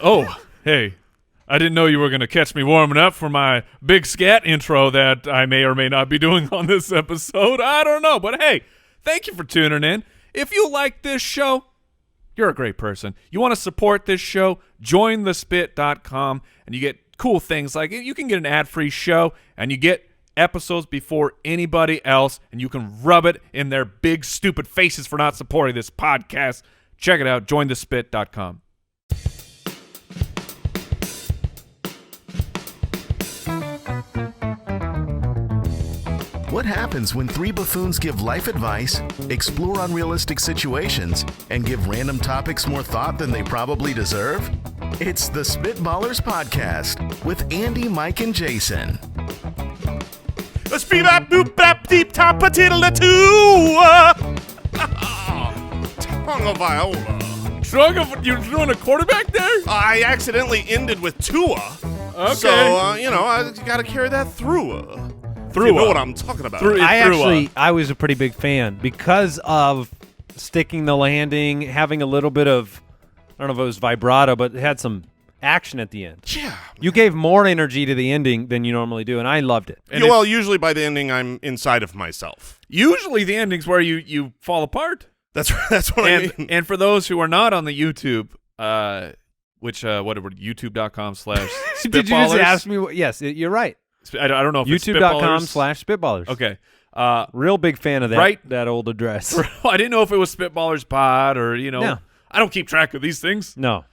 Oh, hey. I didn't know you were going to catch me warming up for my big scat intro that I may or may not be doing on this episode. I don't know. But hey, thank you for tuning in. If you like this show, you're a great person. You want to support this show, join thespit.com, and you get cool things like you can get an ad-free show, and you get episodes before anybody else, and you can rub it in their big, stupid faces for not supporting this podcast. Check it out, jointhespit.com. What happens when three buffoons give life advice, explore unrealistic situations, and give random topics more thought than they probably deserve? It's the Spitballers Podcast with Andy, Mike, and Jason. Let's be that boop bap deep top potato tongue of viola. You're doing a quarterback there? I accidentally ended with Tua. Okay. So, I got to carry that through. You know what I'm talking about. I was a pretty big fan because of sticking the landing, having a little bit of, I don't know if it was vibrato, but it had some action at the end. Yeah. You gave more energy to the ending than you normally do, and I loved it. And well, usually by the ending, I'm inside of myself. Usually the ending's where you fall apart. That's what I mean. And for those who are not on the YouTube, youtube.com/Spitballers. Did you just ask me? Yes, you're right. I don't know if YouTube.com/Spitballers. Okay. Real big fan of that, right? That old address. I didn't know if it was Spitballers Pod or, No. I don't keep track of these things. No.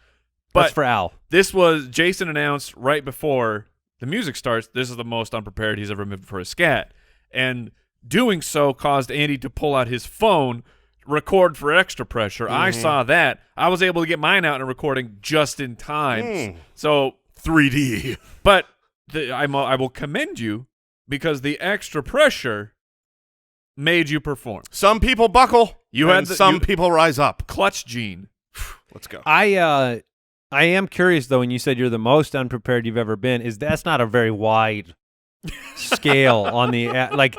But that's for Al. This was Jason announced right before the music starts, this is the most unprepared he's ever been for a scat. And doing so caused Andy to pull out his phone, record for extra pressure. Mm-hmm. I saw that. I was able to get mine out and recording just in time. So 3D. But I will commend you because the extra pressure made you perform. Some people buckle. Some people rise up. Clutch gene. Let's go. I am curious though. When you said you're the most unprepared you've ever been, that's not a very wide scale on the like.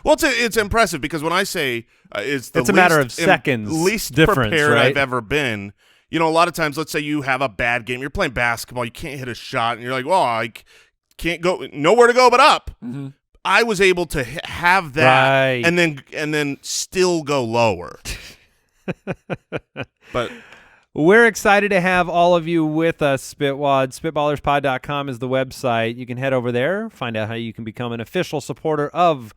Well, it's impressive because when I say it's a matter of seconds, least difference, prepared right? I've ever been. A lot of times, let's say you have a bad game. You're playing basketball. You can't hit a shot, and you're like, well, I can't go nowhere to go but up. Mm-hmm. I was able to have that and then still go lower. But we're excited to have all of you with us, Spitwad. Spitballerspod.com is the website. You can head over there, find out how you can become an official supporter of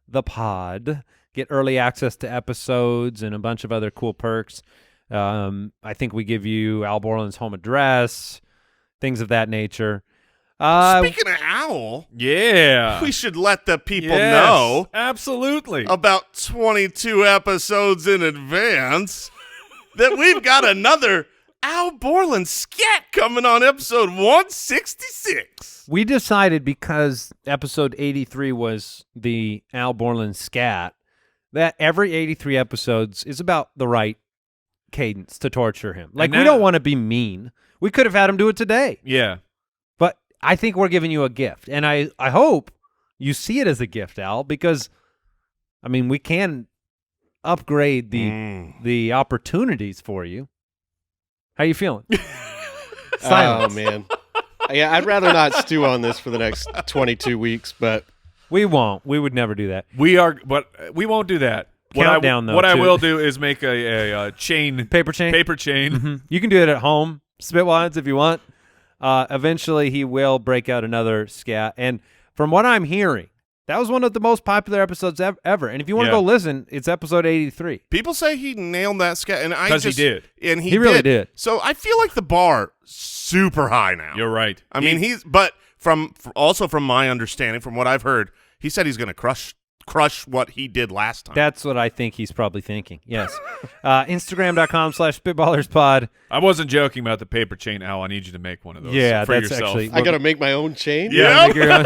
the pod, get early access to episodes and a bunch of other cool perks. I think we give you Al Borland's home address, things of that nature. Speaking of Al, yeah, we should let the people know absolutely about 22 episodes in advance that we've got another Al Borland scat coming on episode 166. We decided because episode 83 was the Al Borland scat that every 83 episodes is about the right cadence to torture him. Like, we don't want to be mean. We could have had him do it today. Yeah. But I think we're giving you a gift. And I hope you see it as a gift, Al, because, I mean, we can upgrade the opportunities for you. How you feeling? Oh, man. Yeah, I'd rather not stew on this for the next 22 weeks, but... We won't. We would never do that. But we won't do that. Countdown, what I will do is make a chain. Paper chain? Paper chain. Mm-hmm. You can do it at home, Spitwads, if you want. Eventually, he will break out another scat. And from what I'm hearing, that was one of the most popular episodes ever. And if you want to go listen, it's episode 83. People say he nailed that scat. Because he did. And he really did. So I feel like the bar super high now. You're right. I mean, but from my understanding, from what I've heard, he said he's going to crush what he did last time. That's what I think he's probably thinking. Yes. Instagram.com/SpitballersPod. I wasn't joking about the paper chain, Al. I need you to make one of those for that's yourself. Actually, I got to make my own chain? Yeah. Make your own.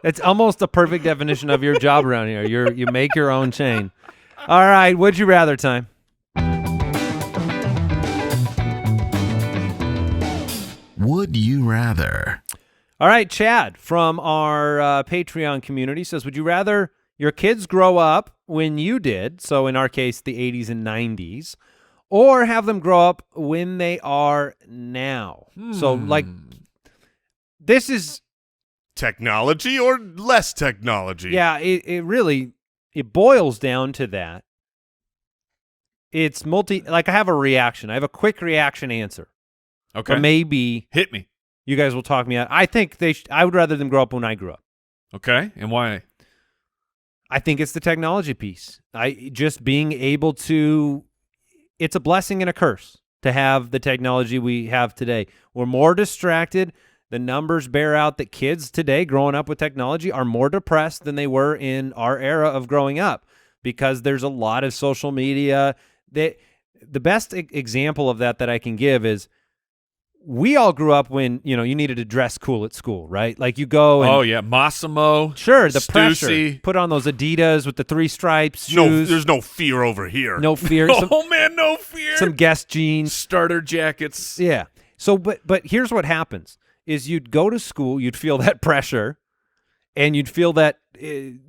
It's almost a perfect definition of your job around here. You make your own chain. All right. Would you rather time? Would you rather? All right, Chad from our Patreon community says, would you rather your kids grow up when you did, so in our case, the 80s and 90s, or have them grow up when they are now. So, like, this is... Technology or less technology? Yeah, it really, it boils down to that. It's like I have a reaction. I have a quick reaction answer. Okay. Or maybe hit me. You guys will talk me out. I think I would rather them grow up when I grew up. Okay, and why? I think it's the technology piece. Just being able to, it's a blessing and a curse to have the technology we have today. We're more distracted. The numbers bear out that kids today growing up with technology are more depressed than they were in our era of growing up because there's a lot of social media. The best example of that I can give is we all grew up when, you needed to dress cool at school, right? Like you go and... Oh, yeah, Massimo. Sure, the Stussy. pressure. Put on those Adidas with the 3 stripes shoes. There's no fear over here. No fear. Oh, man, no fear. Some Guess jeans. Starter jackets. Yeah. So, but here's what happens, is you'd go to school, you'd feel that pressure, and you'd feel that, the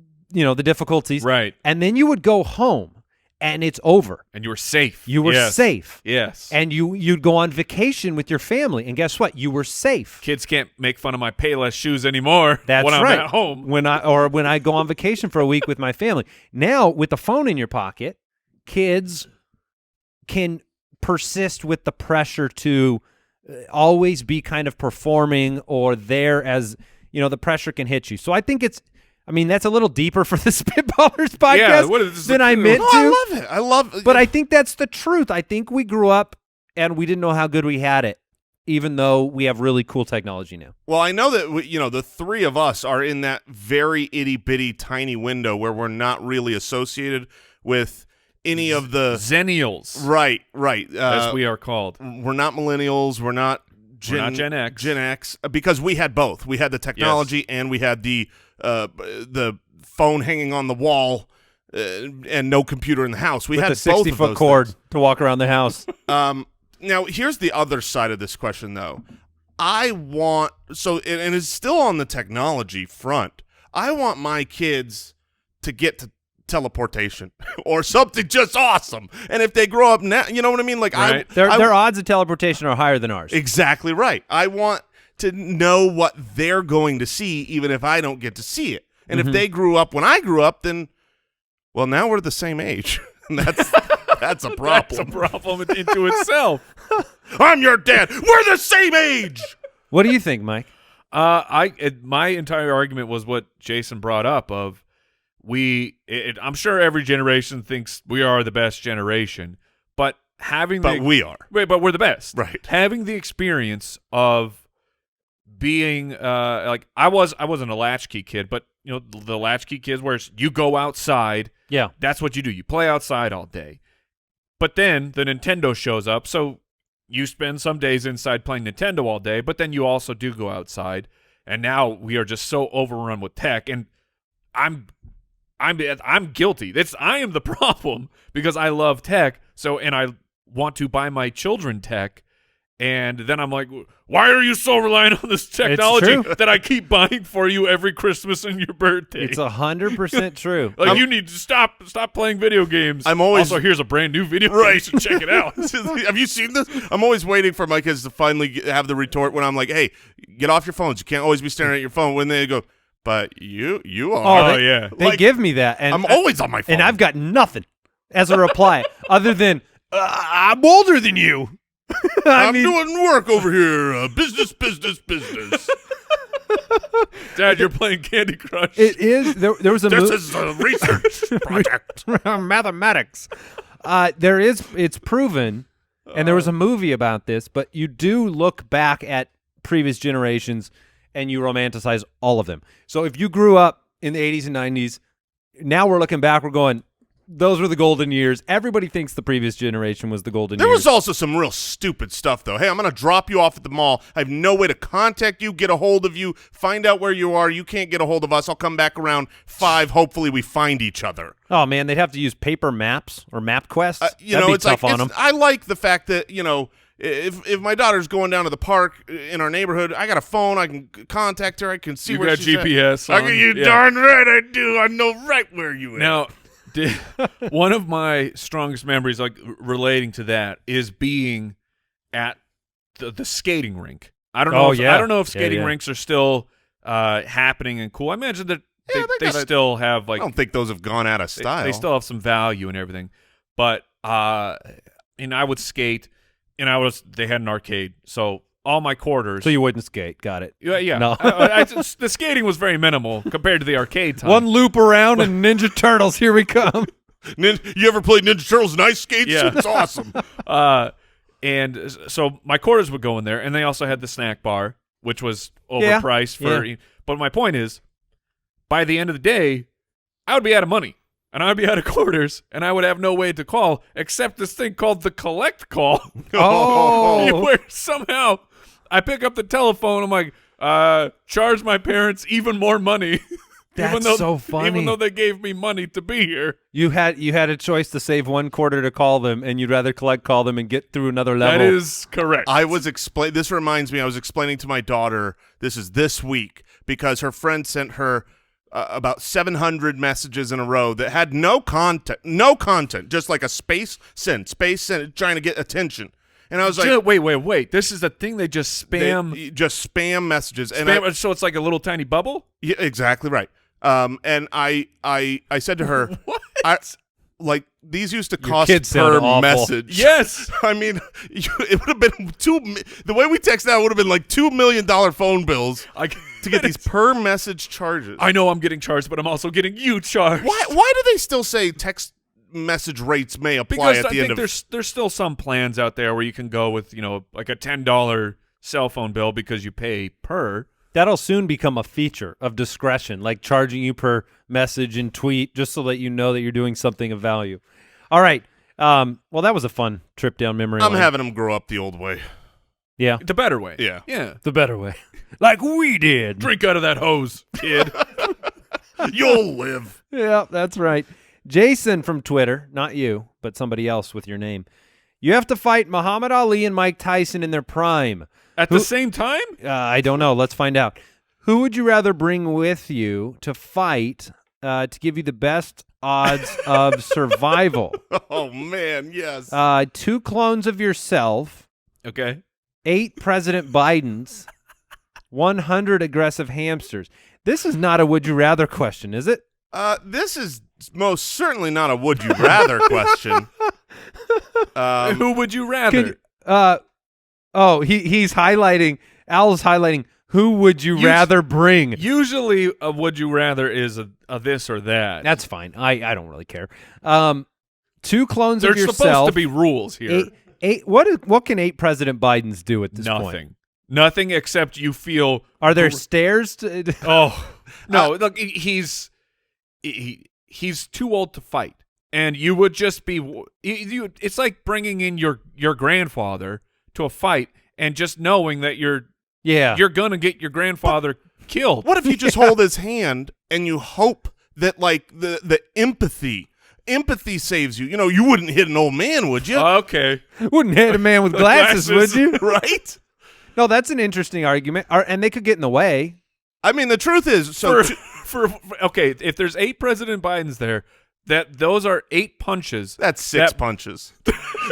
difficulties. Right. And then you would go home. And it's over. And you were safe. You were safe. Yes. And you'd go on vacation with your family, and guess what? You were safe. Kids can't make fun of my Payless shoes anymore. That's when right. I'm at home. When I go on vacation for a week with my family. Now, with the phone in your pocket, kids can persist with the pressure to always be kind of performing or there as, the pressure can hit you. So I think that's a little deeper for the Spitballers podcast than I meant to. I love it. But I think that's the truth. I think we grew up and we didn't know how good we had it, even though we have really cool technology now. Well, I know that the three of us are in that very itty-bitty tiny window where we're not really associated with any of the Zennials. Right. As we are called. We're not millennials. We're not Gen X. Gen X, because we had both. We had the technology and we had the phone hanging on the wall and no computer in the house. We With had the both of 60-foot those cord things. to walk around the house. Now, here's the other side of this question, though. And it's still on the technology front. I want my kids to get to teleportation or something just awesome. And if they grow up now, you know what I mean? Like right. Their odds of teleportation are higher than ours. Exactly right. I want to know what they're going to see, even if I don't get to see it. And if they grew up when I grew up, then, well, now we're the same age. And that's a problem. That's a problem into itself. I'm your dad. We're the same age. What do you think, Mike? My entire argument was what Jason brought up of I'm sure every generation thinks we are the best generation, but we are. Right, but we're the best. Right. Having the experience of being like I wasn't a latchkey kid, but the latchkey kids where you go outside. Yeah. That's what you do. You play outside all day. But then the Nintendo shows up, so you spend some days inside playing Nintendo all day, but then you also do go outside. And now we are just so overrun with tech, and I'm guilty. I am the problem because I love tech. And I want to buy my children tech, and then I'm like, why are you so reliant on this technology that I keep buying for you every Christmas and your birthday? It's 100% true. Like you need to stop playing video games. Also, here's a brand new video game. You should check it out. Have you seen this? I'm always waiting for my kids to finally have the retort when I'm like, hey, get off your phones. You can't always be staring at your phone. When they go, but you are. Oh, yeah. They give me that. And I'm always on my phone. And I've got nothing as a reply other than, I'm older than you. I'm doing work over here. Business. Dad, you're playing Candy Crush. It is. There was a This is a research project. Mathematics. It's proven, and there was a movie about this, but you do look back at previous generations and you romanticize all of them. So if you grew up in the 80s and 90s, now we're looking back, we're going, those were the golden years. Everybody thinks the previous generation was the golden There years. was also some real stupid stuff, though. Hey, I'm going to drop you off at the mall. I have no way to contact you, get a hold of you, find out where you are. You can't get a hold of us. I'll come back around 5. Hopefully we find each other. Oh, man, they'd have to use paper maps or MapQuest. That'd be it's tough like, on them. I like the fact that, if my daughter's going down to the park in our neighborhood, I got a phone. I can contact her. I can see You where got she's GPS at. on, You yeah. darn right I do. I know right where you are. Now, one of my strongest memories, like relating to that, is being at the skating rink. I don't know. I don't know if skating rinks are still happening and cool. I imagine that they still have I don't think those have gone out of style. They still have some value and everything. But I would skate, and they had an arcade, so all my quarters. So you wouldn't skate. Got it. Yeah. No. The skating was very minimal compared to the arcade time. One loop around and Ninja Turtles. Here we come. You ever played Ninja Turtles and ice skates? Yeah. It's awesome. And so my quarters would go in there, and they also had the snack bar, which was overpriced for. But my point is, by the end of the day, I would be out of money, and I would be out of quarters, and I would have no way to call except this thing called the collect call. Oh. Where somehow I pick up the telephone. I'm like, charge my parents even more money. That's so funny. Even though they gave me money to be here. You had a choice to save one quarter to call them, and you'd rather call them and get through another level. That is correct. This reminds me, I was explaining to my daughter, this week, because her friend sent her about 700 messages in a row that had no content, just like a space send, trying to get attention. And I was like, wait. This is the thing they just spam. Just spam messages. So it's like a little tiny bubble? Yeah, exactly right. And I said to her, "What? These used to cost per message." Yes. I mean, it would have been the way we text now would have been like $2 million phone bills to get these per message charges. I know I'm getting charged, but I'm also getting you charged. Why do they still say text message rates may apply at the end of? There's still some plans out there where you can go with like a $10 cell phone bill because you pay per. That'll soon become a feature of discretion, like charging you per message and tweet, just so that you know that you're doing something of value. All right. Well, that was a fun trip down memory lane. I'm having them grow up the old way. Yeah. The better way. Yeah. The better way. Like we did. Drink out of that hose, kid. You'll live. Yeah, that's right. Jason from Twitter, not you, but somebody else with your name. You have to fight Muhammad Ali and Mike Tyson in their prime. At the same time? I don't know. Let's find out. Who would you rather bring with you to fight to give you the best odds of survival? Oh, man, yes. 2 clones of yourself. Okay. 8 President Bidens. 100 aggressive hamsters. This is not a would you rather question, is it? This is most certainly not a would you rather question. Who would you rather? He's highlighting. Al's highlighting. Who would you rather bring? Usually, a would you rather is a this or that. That's fine. I don't really care. 2 clones of There's yourself. supposed to be rules here. What can 8 President Bidens do at this point? Nothing except you feel. Are there stairs? No. Look, he's too old to fight, and you would just be. It's like bringing in your grandfather to a fight, and just knowing that you're gonna get your grandfather killed. What if you just hold his hand and you hope that like the empathy saves you? You wouldn't hit an old man, would you? Okay. Wouldn't hit a man with glasses, would you? Right? No, that's an interesting argument. And they could get in the way. I mean, the truth is, okay, if there's 8 President Bidens there, those are 8 punches. That's 6 punches.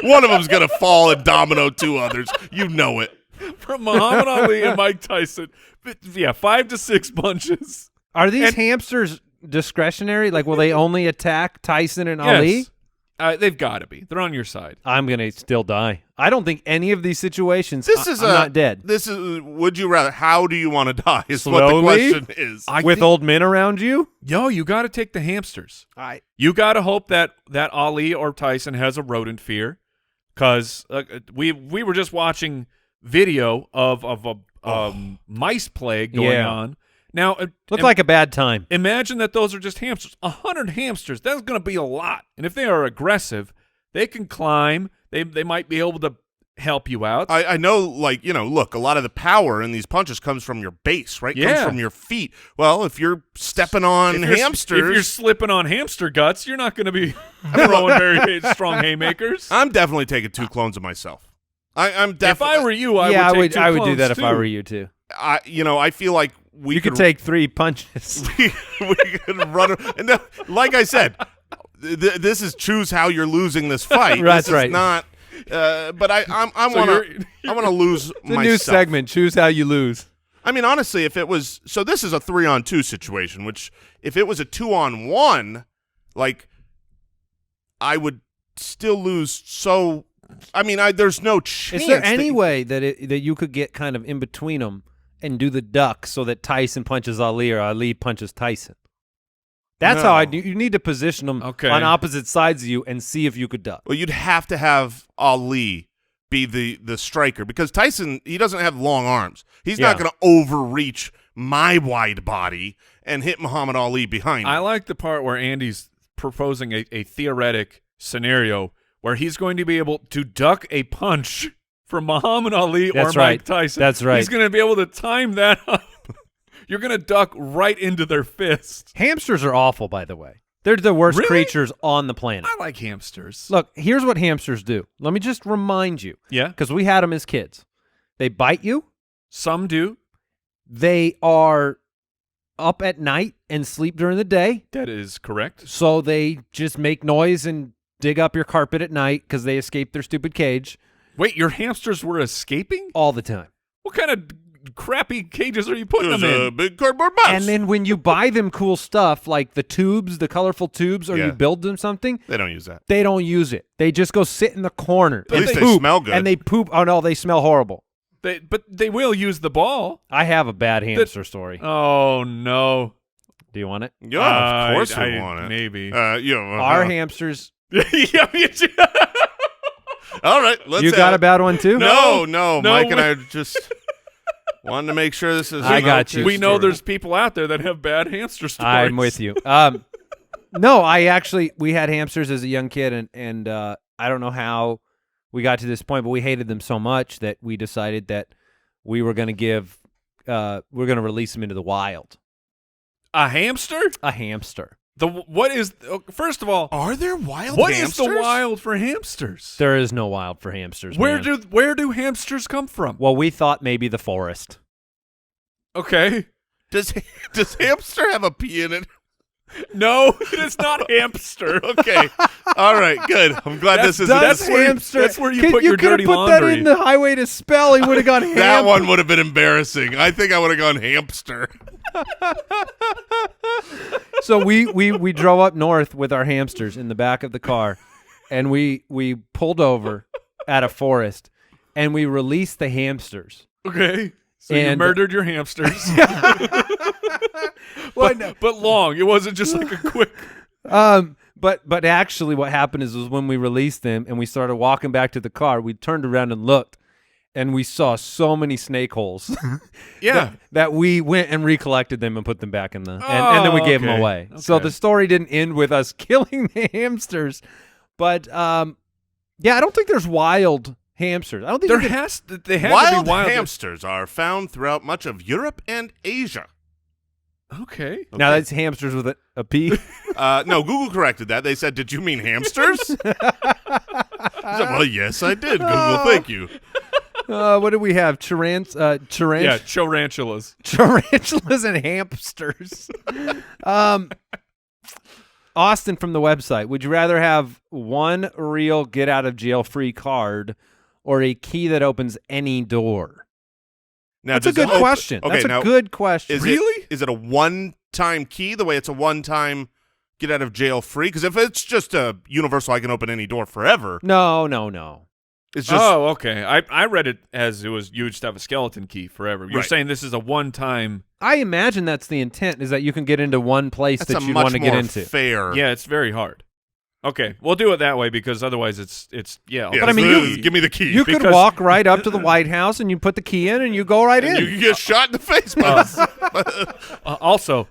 One of them's gonna fall and domino 2 others. You know it. From Muhammad Ali and Mike Tyson. Yeah, 5 to 6 punches. Are these hamsters discretionary? Like, will they only attack Tyson and Ali? They've got to be. They're on your side. I'm going to still die. I don't think any of these situations, I'm not dead. This is, would you rather, how do you want to die is Slowly? what the question is. With old men around you? Yo, you got to take the hamsters. You got to hope that Ali or Tyson has a rodent fear, because we were just watching video of a mice plague going on Now, Looked like a bad time. imagine that those are just hamsters. 100 hamsters, that's going to be a lot. And if they are aggressive, they can climb. They might be able to help you out. I know, like, look, a lot of the power in these punches comes from your base, right? Yeah. Comes from your feet. Well, if you're stepping on hamsters. If you're slipping on hamster guts, you're not going to be throwing very strong haymakers. I'm definitely taking 2 clones of myse I'm definitely. If I were you, I yeah, would take 2 I would do clones, that if I too. were you too. I feel like You could take 3 punches. we could run. And like I said, this is choose how you're losing this fight. That's this right. Is not. But I want to lose It's a myself. new segment. Choose how you lose. I mean, honestly, if it was so, this is a 3-on-2 situation. Which, if it was a 2-on-1, like, I would still lose. So, I mean, there's no chance. Is there any way that you could get kind of in between them and do the duck so that Tyson punches Ali or Ali punches Tyson? That's how you need to position them on opposite sides of you and see if you could duck. Well, you'd have to have Ali be the striker because Tyson, he doesn't have long arms. He's not going to overreach my wide body and hit Muhammad Ali behind I him. like the part where Andy's proposing a theoretic scenario where he's going to be able to duck a punch from Muhammad Ali That's or right. Mike Tyson. That's right. He's going to be able to time that up. You're going to duck right into their fist. Hamsters are awful, by the way. They're the worst Really? creatures on the planet. I like hamsters. Look, here's what hamsters do. Let me just remind you, Yeah, because we had them as kids. They bite you. some do. They are up at night and sleep during the day. That is correct. So they just make noise and dig up your carpet at night because they escaped their stupid cage Wait, your hamsters were escaping? all the time. What kind of crappy cages are you putting It was them a in? big cardboard box. And then when you buy them cool stuff like the tubes, the colorful tubes, or Yeah. you build them something, they don't use that. they don't use it. They just go sit in the corner. At least they poop, smell good. And they poop. Oh, no, they smell horrible. But they will use the ball. I have a bad hamster story. Oh, no. Do you want it? Yeah, of course I we want it. Maybe. Our hamsters. Yeah, All right, let's. You got a bad one too? No, No, Mike and we- I just wanted to make sure this is. I an got okay you. we know story. there's people out there that have bad hamster stories. I'm with you. No, we had hamsters as a young kid, and I don't know how we got to this point, but we hated them so much that we decided that we were going to release them into the wild. A hamster? A hamster. First of all, Are there wild what is hamsters? the wild for hamsters? There is no wild for hamsters. Where man. do hamsters come from? Well, we thought maybe the forest. Okay. Does hamster have a pee in it? No, it's not hamster. Okay. All right. Good. I'm glad this is. that's where you put your dirty put laundry. that in the highway to spell. He would have gone ham. That one would have been embarrassing. I think I would have gone hamster. So we drove up north with our hamsters in the back of the car, and we pulled over at a forest, and we released the hamsters. Okay. So you And- murdered your hamsters. Well, no. but long. It wasn't just like a quick. But actually, what happened is was when we released them and we started walking back to the car, we turned around and looked, and we saw so many snake holes. Yeah. that we went and recollected them and put them back in and then we gave them okay. away. So Okay. the story didn't end with us killing the hamsters, but yeah, I don't think there's wild hamsters. I don't think They you could- have to be Wild wild. hamsters are found throughout much of Europe and Asia. Okay. Now that's hamsters with a P. No, Google corrected that. They said, "Did you mean hamsters?" I said, well, yes, I did. Google, thank you. What do we have? Yeah, tarantulas. Tarantulas and hamsters. Austin from the website. Would you rather have one real get out of jail free card or a key that opens any door? Now, That's a does it good open- question. Okay, That's a now, good question. Is it a one-time key, the way it's a one-time get out of jail free? Because if it's just a universal, I can open any door forever. No. It's just Oh, okay. I read it as it was you would just have a skeleton key forever. You're Right. saying this is a one-time. I imagine that's the intent, is that you can get into one place that's that a you much want to get more into. fair. Yeah, it's very hard. Okay, we'll do it that way because otherwise it's yeah. Yeah, But I mean, give me the key. You could Because- walk right up to the White House and you put the key in and you go right in. You can get shot in the face. By this. Also,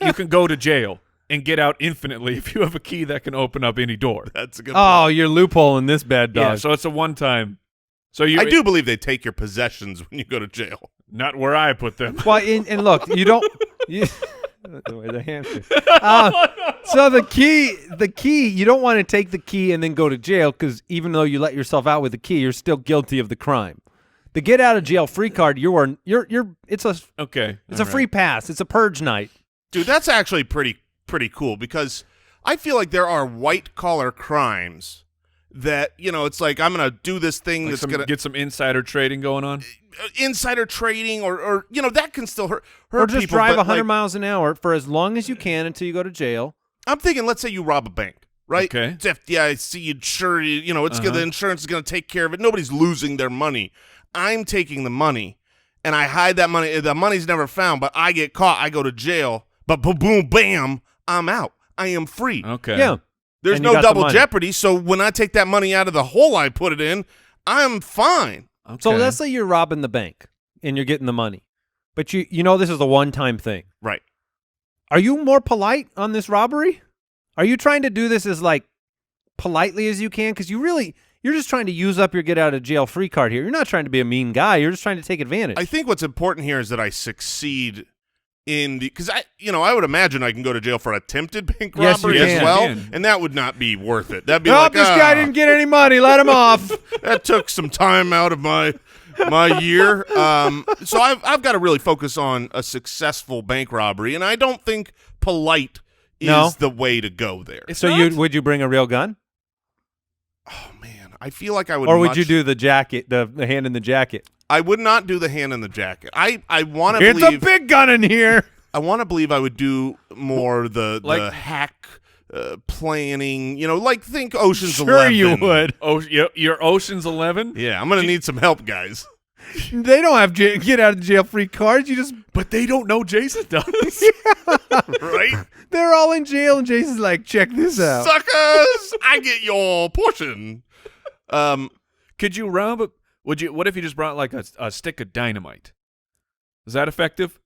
you can go to jail and get out infinitely if you have a key that can open up any door. That's a good. Oh, you're loopholing this bad dog. Yeah, so it's a one-time. So you I do believe they take your possessions when you go to jail. not where I put them. Well, and look, you don't. The hamster. So the key, you don't want to take the key and then go to jail because even though you let yourself out with the key, you're still guilty of the crime. The get out of jail free card, it's a Okay, it's a free pass. It's a purge night. Dude, that's actually pretty cool because I feel like there are white collar crimes that, it's like I'm going to do this thing that's going to get some insider trading going on. Insider trading or that can still hurt Or just people, drive but, 100 like, miles an hour for as long as you can until you go to jail. I'm thinking, let's say you rob a bank, right? Okay. It's FDIC insured, it's the insurance is going to take care of it. Nobody's losing their money. I'm taking the money, and I hide that money. The money's never found, but I get caught. I go to jail, but boom, boom, bam, I'm out. I am free. Okay. Yeah. There's And you no got the double money. jeopardy, so when I take that money out of the hole I put it in, I'm fine. Okay. So let's say you're robbing the bank and you're getting the money, but you know this is a one-time thing. Right. Are you more polite on this robbery? Are you trying to do this as like politely as you can? Because you're just trying to use up your get out of jail free card here. You're not trying to be a mean guy. You're just trying to take advantage. I think what's important here is that I succeed in because I would imagine I can go to jail for attempted bank Yes, you robbery can. as well, You can. and that would not be worth it. That'd be Oh, like this guy didn't get any money. Let him off. that took some time out of my year. So I've got to really focus on a successful bank robbery, and I don't think polite is No. the way to go there. It's So not- would you bring a real gun? Oh man, I feel like I would. Or would you do the jacket, the hand in the jacket? I would not do the hand in the jacket. I want to It's believe. a big gun in here. I want to believe I would do more the Like- hack planning. Like think Ocean's Sure 11. you would. Oh, your Ocean's 11. Yeah, I'm gonna need some help, guys. They don't have get out of jail free cards. You just But they don't know Jason does. Right? they're all in jail, and Jason's like, check this out. Suckers! I get your portion. Could you rob? What if you just brought like a stick of dynamite? Is that effective?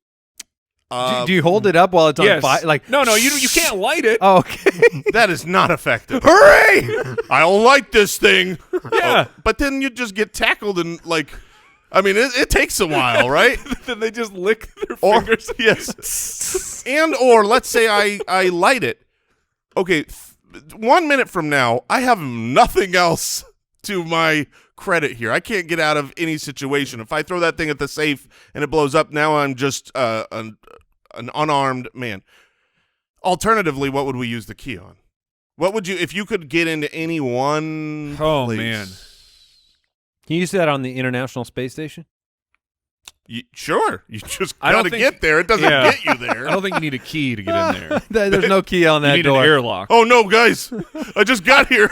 Do you hold it up while it's on Yes. fire? Like, no, you can't light it. oh, okay. that is not effective. Hooray! I don't like this thing. Yeah. But then you just get tackled and it takes a while, right? Then they just lick their Or fingers. yes. Or let's say I light it. Okay, 1 minute from now, I have nothing else to my credit here. I can't get out of any situation. If I throw that thing at the safe and it blows up, now I'm just an unarmed man. Alternatively, what would we use the key on? What would you, if you could get into any one Oh, place? man. Can you use that on the International Space Station? Sure. You just I don't got to think- get there. It doesn't Yeah. get you there. I don't think you need a key to get in there. There's no key on You that need door. an airlock. Oh no, guys! I just got here.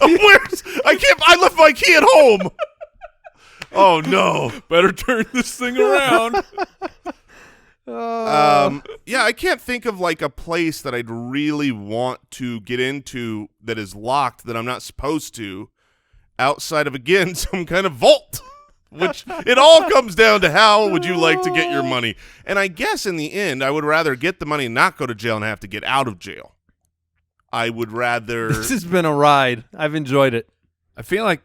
I left my key at home. Oh no. Better turn this thing around. Yeah, I can't think of like a place that I'd really want to get into that is locked that I'm not supposed to, outside of again some kind of vault. Which it all comes down to how would you like to get your money. And I guess in the end, I would rather get the money and not go to jail and have to get out of jail. I would rather. This has been a ride. I've enjoyed it. I feel like,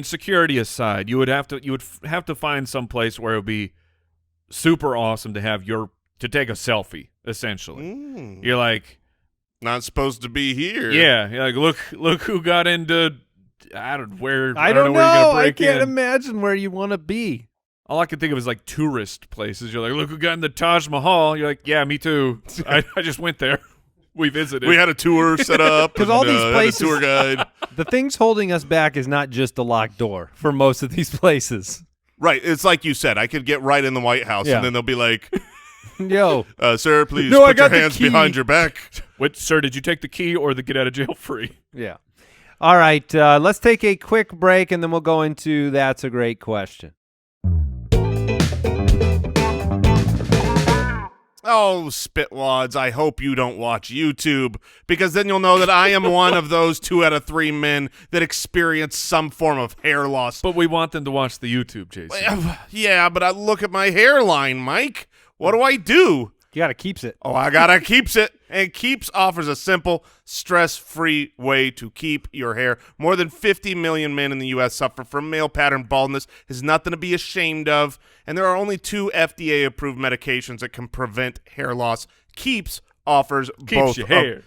security aside, you would have to find some place where it would be super awesome to have to take a selfie. Essentially, you're like, Not supposed to be here. yeah, you're like look who got into. I don't know where you're I gonna break can't in. imagine where you want to be. All I can think of is like tourist places. You're like, look who got in the Taj Mahal. You're like, yeah, me too. I just went there. We visited. We had a tour set up. 'Cause all and, these had a places- tour guide. The thing's holding us back is not just the locked door for most of these places. Right. It's like you said. I could get right in the White House, Yeah. and then they'll be like, Yo, sir, please No, I put your got the hands key." behind your back. Wait, sir, did you take the key or the get out of jail free? yeah. All right, let's take a quick break, and then we'll go into That's a Great Question. Oh, Spitwads, I hope you don't watch YouTube, because then you'll know that I am one of those 2 out of 3 men that experience some form of hair loss. But we want them to watch the YouTube, Jason. Yeah, but I look at my hairline, Mike. What do I do? You got to keeps it. Oh, I gotta Keeps it. And Keeps offers a simple, stress-free way to keep your hair. More than 50 million men in the U.S. suffer from male pattern baldness. It's nothing to be ashamed of. And there are only 2 FDA-approved medications that can prevent hair loss. Keeps offers both. Your hair.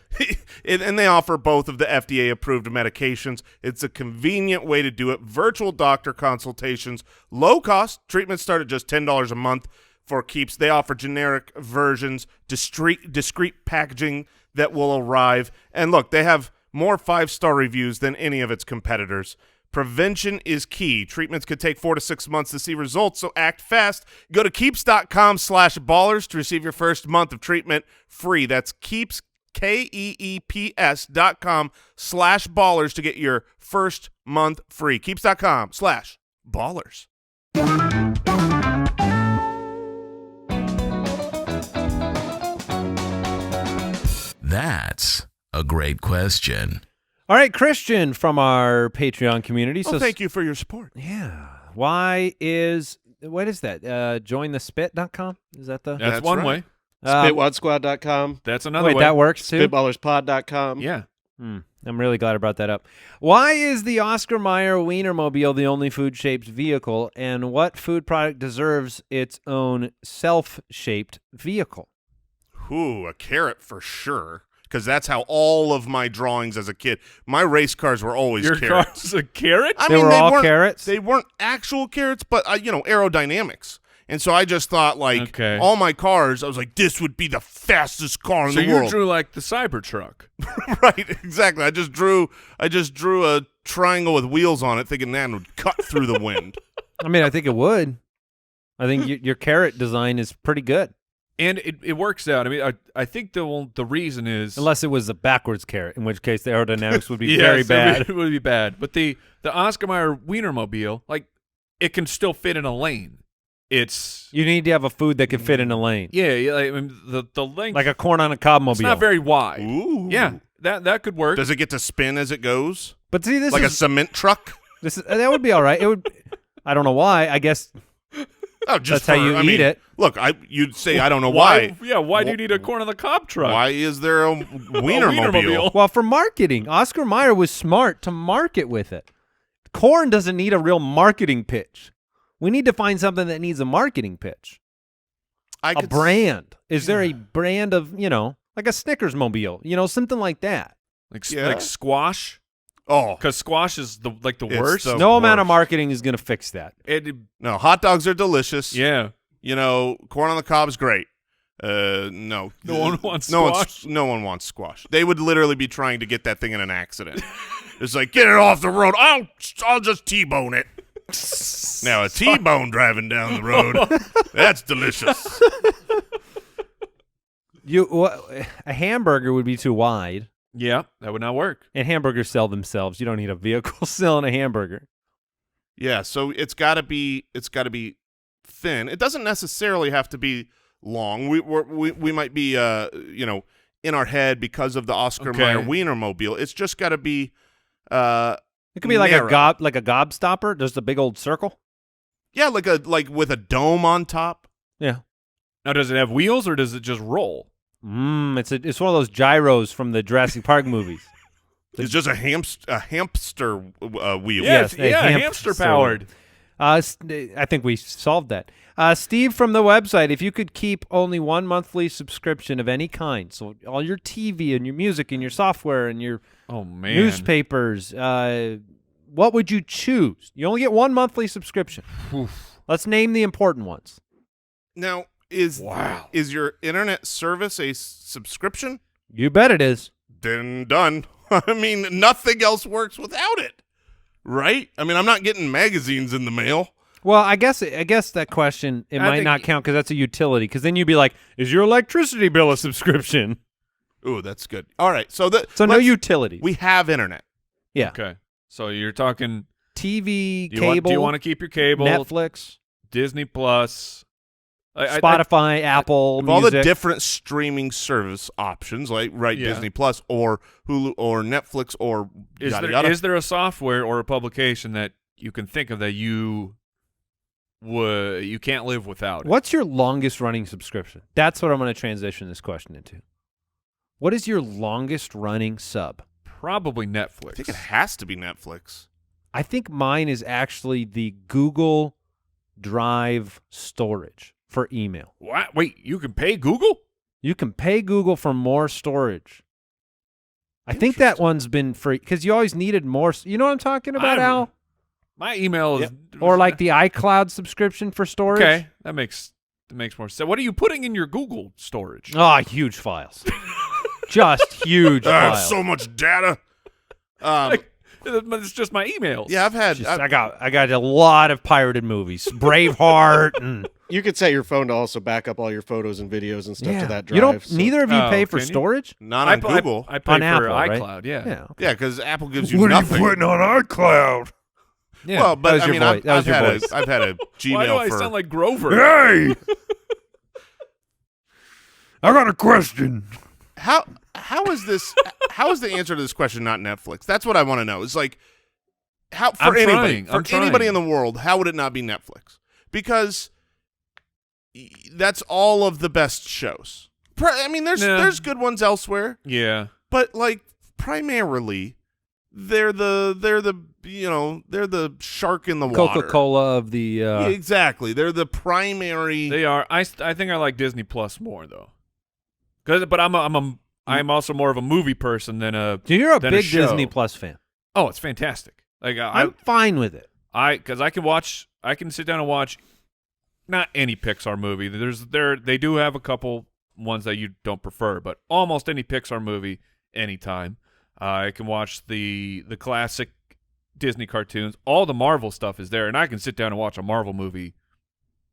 And they offer both of the FDA-approved medications. It's a convenient way to do it. Virtual doctor consultations, low cost. Treatments start at just $10 a month. For Keeps, they offer generic versions, discreet packaging that will arrive. And look, they have more 5-star reviews than any of its competitors. Prevention is key. Treatments could take 4 to 6 months to see results, so act fast. Go to keeps.com/ballers to receive your first month of treatment free. That's Keeps, KEEPS.com/ballers to get your first month free. Keeps.com/ballers. That's a great question. All right, Christian from our Patreon community. Well, thank you for your support. Yeah. What is that? Jointhespit.com? Is that the? That's one way. Spitwadsquad.com. That's another Wait, way. that works too? Spitballerspod.com. Yeah. I'm really glad I brought that up. Why is the Oscar Mayer Wienermobile the only food-shaped vehicle, and what food product deserves its own self-shaped vehicle? Ooh, a carrot for sure, because that's how all of my drawings as a kid. My race cars were always Your carrots. car's a carrot? They were all weren't- carrots? They weren't actual carrots, but aerodynamics. And so I just thought, Okay. all my cars, I was like, this would be the fastest car in So the you world. drew like the Cybertruck. Right, exactly. I just drew a triangle with wheels on it, thinking that would cut through the wind. I mean, I think it would. I think your carrot design is pretty good. And it works out. I mean, I think the reason is Unless it was a backwards carrot, in which case the aerodynamics would be Yes, very bad. It would be bad. But the Oscar Mayer Wienermobile, like, it can still fit in a lane. It's You need to have a food that can fit in a lane. yeah. I mean, the length, Like a corn on a cob mobile. it's not very wide. Ooh. Yeah, that could work. Does it get to spin as it goes? But see, Like a cement truck? that would be all right. It would. I don't know why. I guess Oh, just that's how you eat it. Look, you'd say I don't know why. Yeah, why do you need a corn on the cob truck? Why is there a Wienermobile? Well, for marketing, Oscar Mayer was smart to market with it. Corn doesn't need a real marketing pitch. We need to find something that needs a marketing pitch. A brand. Is there a brand of, like a Snickers mobile, something like that? Like squash? Oh, Because squash is the It's worst. the- No amount of worst. marketing is going to fix that. no, hot dogs are delicious. Yeah. Corn on the cob is great. No. No one wants squash. No one wants squash. They would literally be trying to get that thing in an accident. It's like, get it off the road. I'll just T-bone it. Now, a T-bone driving down the road, that's delicious. A hamburger would be too wide, Yeah, that would not work. and hamburgers sell themselves. You don't need a vehicle selling a hamburger. Yeah, so it's got to be thin. It doesn't necessarily have to be long. We might be in our head because of the Oscar Mayer Wienermobile. It's just got to be It could be like narrow. a gobstopper, just a big old circle. Yeah, like with a dome on top. Yeah. Now, does it have wheels or does it just roll? It's one of those gyros from the Jurassic Park movies. It's just a hamster wheel. Yes, a hamster powered. I think we solved that. Steve from the website, if you could keep only one monthly subscription of any kind, so all your TV and your music and your software and your newspapers, what would you choose? You only get one monthly subscription. Let's name the important ones. Now, is your internet service a subscription? You bet it is. Then done. I mean, nothing else works without it, right? I mean, I'm not getting magazines in the mail. Well, I guess that question, it might not count because that's a utility. Because then you'd be like, is your electricity bill a subscription? Ooh, that's good. All right, so no utilities. We have internet. Yeah. Okay. So you're talking TV, do cable. you want to keep your cable? Netflix. Disney Plus, Spotify, Apple of Music. all the different streaming service options, like Disney Plus or Hulu or Netflix or yada yada. Is there a software or a publication that you can think of that you can't live without? What's your longest running subscription? That's what I'm going to transition this question into. What is your longest running sub? Probably Netflix. I think it has to be Netflix. I think mine is actually the Google Drive storage for email. What? Wait, you can pay Google? You can pay Google for more storage. I think that one's been free because you always needed more. You know what I'm talking about, Al? My email is Or like the iCloud subscription for storage. Okay, that makes more sense. What are you putting in your Google storage? Oh, huge files. Just huge I have files. so much data. It's just my emails. Yeah, I got a lot of pirated movies. Braveheart and You could set your phone to also back up all your photos and videos and stuff to that drive. You don't. so- Neither of you pay for can you? storage. not on Google. I pay On for Apple, right? iCloud. Yeah. Yeah. Yeah, because Apple gives you nothing. on iCloud? Yeah. Well, but That was I your mean, voice. That was I've your had voice. I've had a Gmail Why do I for. sound like Grover? Hey, I got a question. How is this? How is the answer to this question not Netflix? That's what I want to know. It's like how for I'm anybody trying. I'm anybody trying. in the world, how would it not be Netflix? Because that's all of the best shows. I mean, there's good ones elsewhere, Yeah. but like primarily, they're the shark in the water. Coca-Cola of the. Yeah, exactly. They're the primary. They are. I think I like Disney Plus more though. But I'm also more of a movie person than a. So you're a than big show. Disney Plus fan. Oh, it's fantastic. Like I'm fine with it. because I can sit down and watch not any Pixar movie. They do have a couple ones that you don't prefer, but almost any Pixar movie anytime. I can watch the classic Disney cartoons. All the Marvel stuff is there, and I can sit down and watch a Marvel movie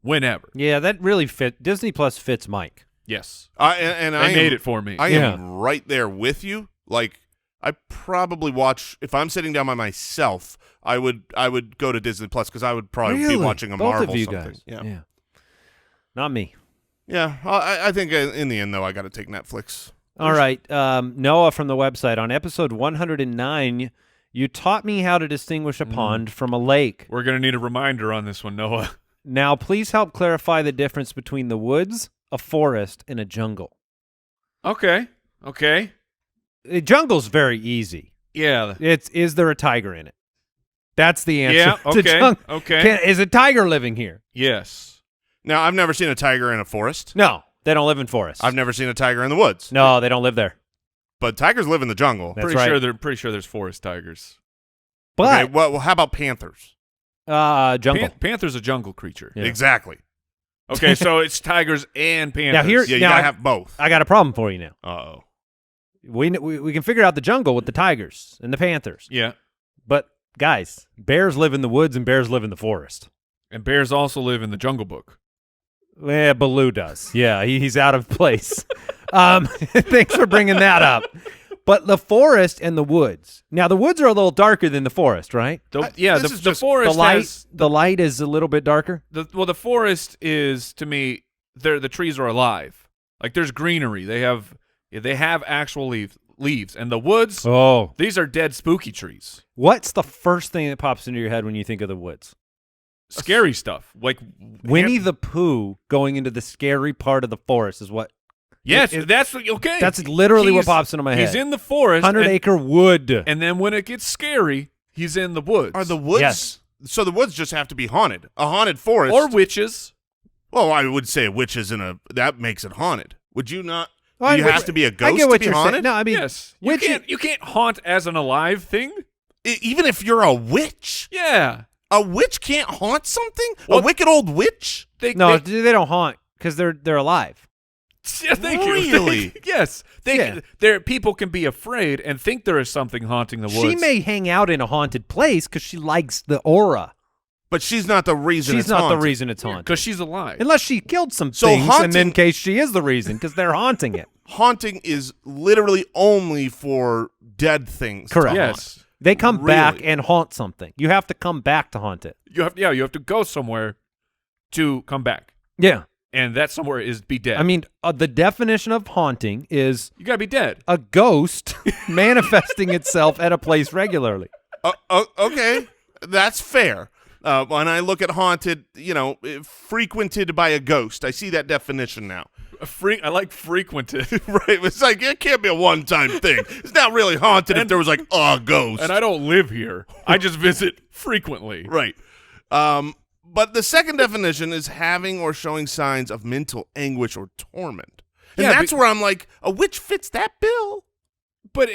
whenever. Yeah, that really fit. Disney Plus fits Mike. Yes. I made it for me. I am right there with you. Like I probably watch if I'm sitting down by myself. I would go to Disney Plus because I would probably be watching a Both Marvel of you something. guys. Yeah. Not me. Yeah. I think in the end though, I got to take Netflix. All right. Noah from the website. On episode 109, you taught me how to distinguish a pond from a lake. We're going to need a reminder on this one, Noah. Now, please help clarify the difference between the woods, a forest, and a jungle. Okay. The jungle's very easy. Yeah. Is there a tiger in it? That's the answer. Yeah, to okay, jungle. okay. Is a tiger living here? Yes. Now I've never seen a tiger in a forest. No, they don't live in forests. I've never seen a tiger in the woods. No, they don't live there. But tigers live in the jungle. That's Pretty sure there's forest tigers. But Okay, well, how about panthers? jungle. Panther's a jungle creature. Yeah. Exactly. Okay, so it's tigers and panthers. Now here- Yeah, you Now, gotta I- have both. I got a problem for you now. Uh-oh. We can figure out the jungle with the tigers and the panthers. Yeah. But guys, bears live in the woods and bears live in the forest. And bears also live in the Jungle Book. Yeah, Baloo does. Yeah, he's out of place. Thanks for bringing that up. But the forest and the woods. Now, the woods are a little darker than the forest, right? this is The just forest The light is a little bit darker. the forest is, to me, the trees are alive. Like there's greenery. They have actual leaves. And the woods, Oh. these are dead spooky trees. What's the first thing that pops into your head when you think of the woods? Scary stuff. Like Winnie the Pooh going into the scary part of the forest is what. Yes, that's okay. That's literally what He's- pops into my head. He's in the forest. 100-acre wood. And then when it gets scary, he's in the woods. Are the woods? Yes. So the woods just have to be haunted. A haunted forest. or witches. Well, I would say witches that makes it haunted. Would you not? Well, you I- have to be a ghost I get what to be you're haunted? saying. No, I mean, Yes. You can't haunt as an alive thing. Even if you're a witch? Yeah. A witch can't haunt something? Well- a wicked old witch? They they don't haunt because they're alive. yeah, thank you. Really? Yes. Yeah. People can be afraid and think there is something haunting the woods. She may hang out in a haunted place because she likes the aura. But she's not the reason She's it's not haunted. the reason it's haunted. because she's alive. Unless she killed some So things, and haunting- in case she is the reason, because they're haunting it. Haunting is literally only for dead things. to Correct. haunt. Yes. They come back Really? and haunt something. You have to come back to haunt it. You have to go somewhere to come back. Yeah. and that somewhere is be dead. I mean, the definition of haunting is you got to be dead. a ghost manifesting itself at a place regularly. Okay, that's fair. When I look at haunted, frequented by a ghost, I see that definition now. I like frequented. Right, it's like it can't be a one-time thing. It's not really haunted if there was like a ghost. And I don't live here. I just visit frequently. Right. But the second definition is having or showing signs of mental anguish or torment. And that's where I'm like, a witch fits that bill. But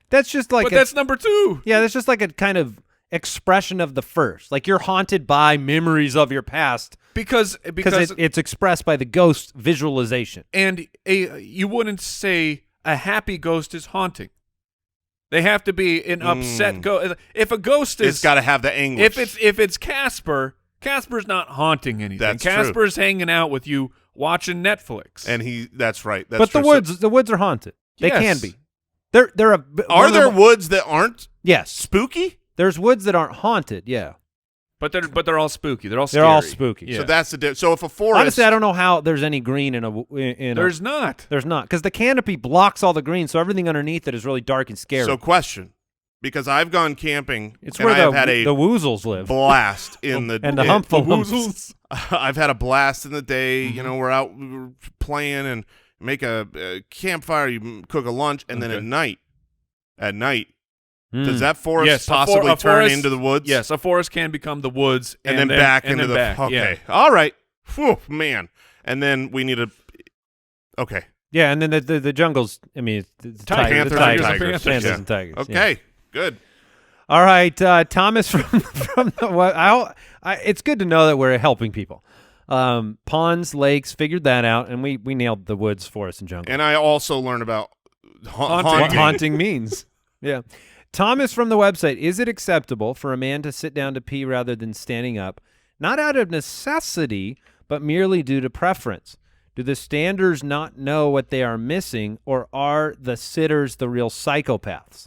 that's just like that's number 2. Yeah, that's just like a kind of expression of the first. Like you're haunted by memories of your past because it's expressed by the ghost visualization. And you wouldn't say a happy ghost is haunting. They have to be an upset ghost. If a ghost is, it's got to have the anguish. If it's Casper, Casper's not haunting anything. That's Casper's true. hanging out with you watching Netflix. And that's right. That's but true. the woods are haunted. They Yes. can be. Are there woods that aren't Yes. spooky? There's woods that aren't haunted, yeah. But they're all spooky. They're all scary. They're all spooky. Yeah. So that's the so if a forest Honestly, I don't know how there's any green There's not. There's not, because the canopy blocks all the green, so everything underneath it is really dark and scary. So question, because I've gone camping it's and where I have had a the woozles live. blast in the And the humpful woozles. I've had a blast in the day. We're out we're playing and make a campfire. You cook a lunch, and then at night, does that forest possibly turn into the woods? Yes, a forest can become the woods, and then back into the back. okay. Yeah. All right, whew, man. And then we need okay. Yeah, and then the jungles. I mean, it's Panthers and tigers. Panthers Yeah. and tigers. Okay, yeah. good. All right, Thomas from the. It's good to know that we're helping people. Ponds, lakes, figured that out, and we nailed the woods, forest, and jungle. And I also learned about What haunting means. Yeah. Thomas from the website, is it acceptable for a man to sit down to pee rather than standing up, not out of necessity, but merely due to preference? Do the standers not know what they are missing, or are the sitters the real psychopaths?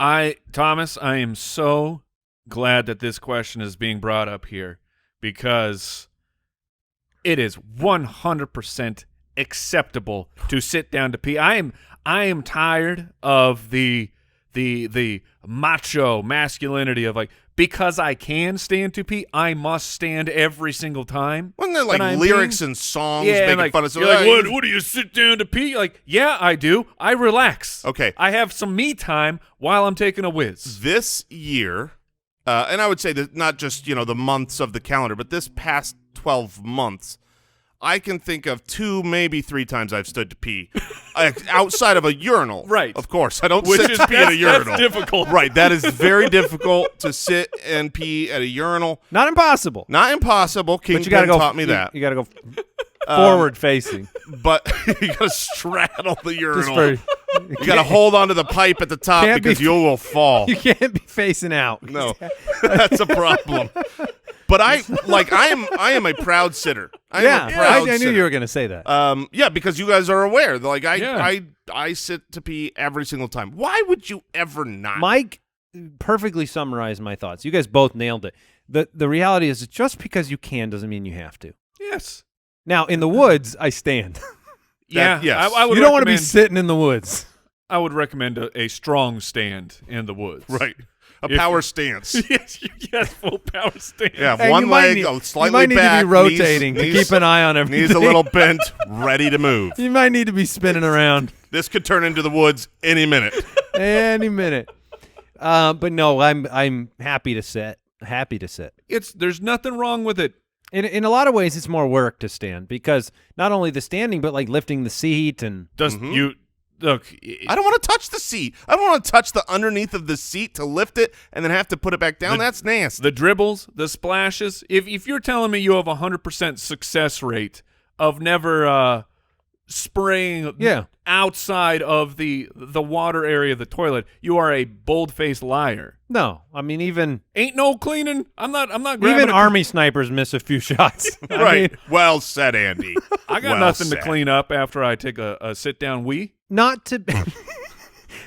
Thomas, I am so glad that this question is being brought up here, because it is 100% acceptable to sit down to pee. I am tired of the macho masculinity of like, because I can stand to pee, I must stand every single time. Wasn't there like lyrics and songs making like, fun of you're like, what do you sit down to pee? Like, yeah, I do. I relax. Okay. I have some me time while I'm taking a whiz. This year, and I would say that not just, the months of the calendar, but this past 12 months, I can think of 2, maybe 3 times I've stood to pee outside of a urinal. Right. Of course. I don't Which sit is to pee at a urinal. That's difficult. Right. That is very difficult to sit and pee at a urinal. Not impossible. Not impossible. King But you gotta Pen go, taught me that. You got to go forward facing. But you got to straddle the urinal. For, You got to hold onto the pipe at the top Can't because be- you will fall. you can't be facing out. No, that's a problem. But I am a proud sitter. I knew you were going to say that. Yeah, because you guys are aware. Like Yeah. I sit to pee every single time. Why would you ever not? Mike perfectly summarized my thoughts. You guys both nailed it. The reality is, just because you can doesn't mean you have to. Yes. Now, in the woods, I stand. Yeah. yes. I would You don't want to be recommend- sitting in the woods. I would recommend a strong stand in the woods. Right. A If- power stance. yes, full power stand. Yeah, And one you might leg need- slightly you might need back. to be rotating knees, to keep an eye on everything. Knees a little bent, ready to move. You might need to be spinning around This could turn into the woods any minute. any minute. But no, I'm happy to sit. Happy to sit. There's nothing wrong with it. In a lot of ways, it's more work to stand, because not only the standing, but like lifting the seat and Does you look? I don't want to touch the seat. I don't want to touch the underneath of the seat to lift it and then have to put it back down. That's nasty. The dribbles, the splashes. If you're telling me you have 100% success rate of never spraying outside of the water area of the toilet, you are a bold-faced liar. no, I mean even Ain't no cleaning. I'm not grabbing even a- army snipers miss a few shots. I Right. mean, Well said, Andy. I got Well nothing said. to clean up after I take a sit-down wee. not to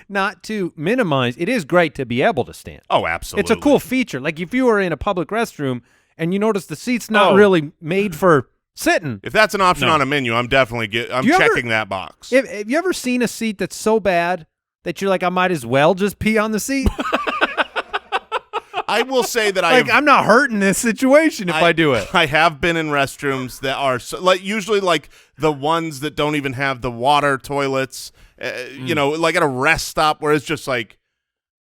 not to minimize. It is great to be able to stand. Oh, absolutely. It's a cool feature. Like if you were in a public restroom and you notice the seat's not Oh. really made for Sitting. If that's an option No. on a menu, I'm definitely checking that box. Have you ever seen a seat that's so bad that you're like, I might as well just pee on the seat? I will say that I'm not hurting this situation if I do it. I have been in restrooms that are usually like the ones that don't even have the water toilets, like at a rest stop where it's just like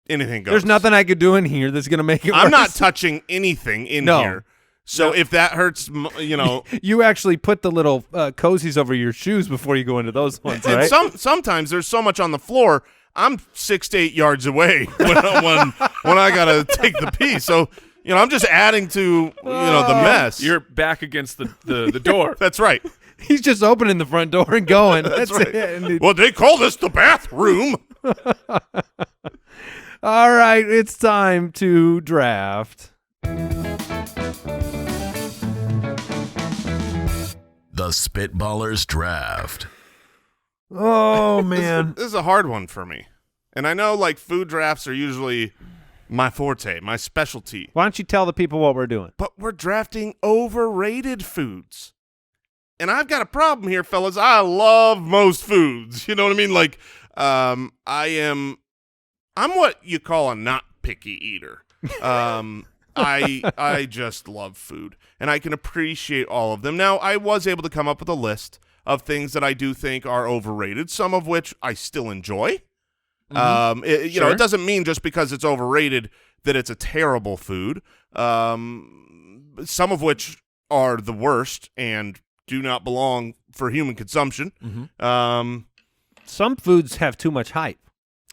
anything goes. There's nothing I could do in here that's going to make it worse. I'm not touching anything in here. So if that hurts, You actually put the little cozies over your shoes before you go into those ones, right? And sometimes there's so much on the floor, I'm 6 to 8 yards away when I gotta take the pee. So I'm just adding to the mess. You're back against the door. That's right. He's just opening the front door and going. That's That's right. it. And Well, they call this the bathroom. all right, it's time to draft. The Spitballers Draft. Oh, man. This is a hard one for me. And I know like food drafts are usually my forte, my specialty. Why don't you tell the people what we're doing? But we're drafting overrated foods. And I've got a problem here, fellas. I love most foods. You know what I mean? Like, I'm what you call a not picky eater. I just love food, and I can appreciate all of them. Now, I was able to come up with a list of things that I do think are overrated, some of which I still enjoy. It doesn't mean just because it's overrated that it's a terrible food. Some of which are the worst and do not belong for human consumption. Some foods have too much hype.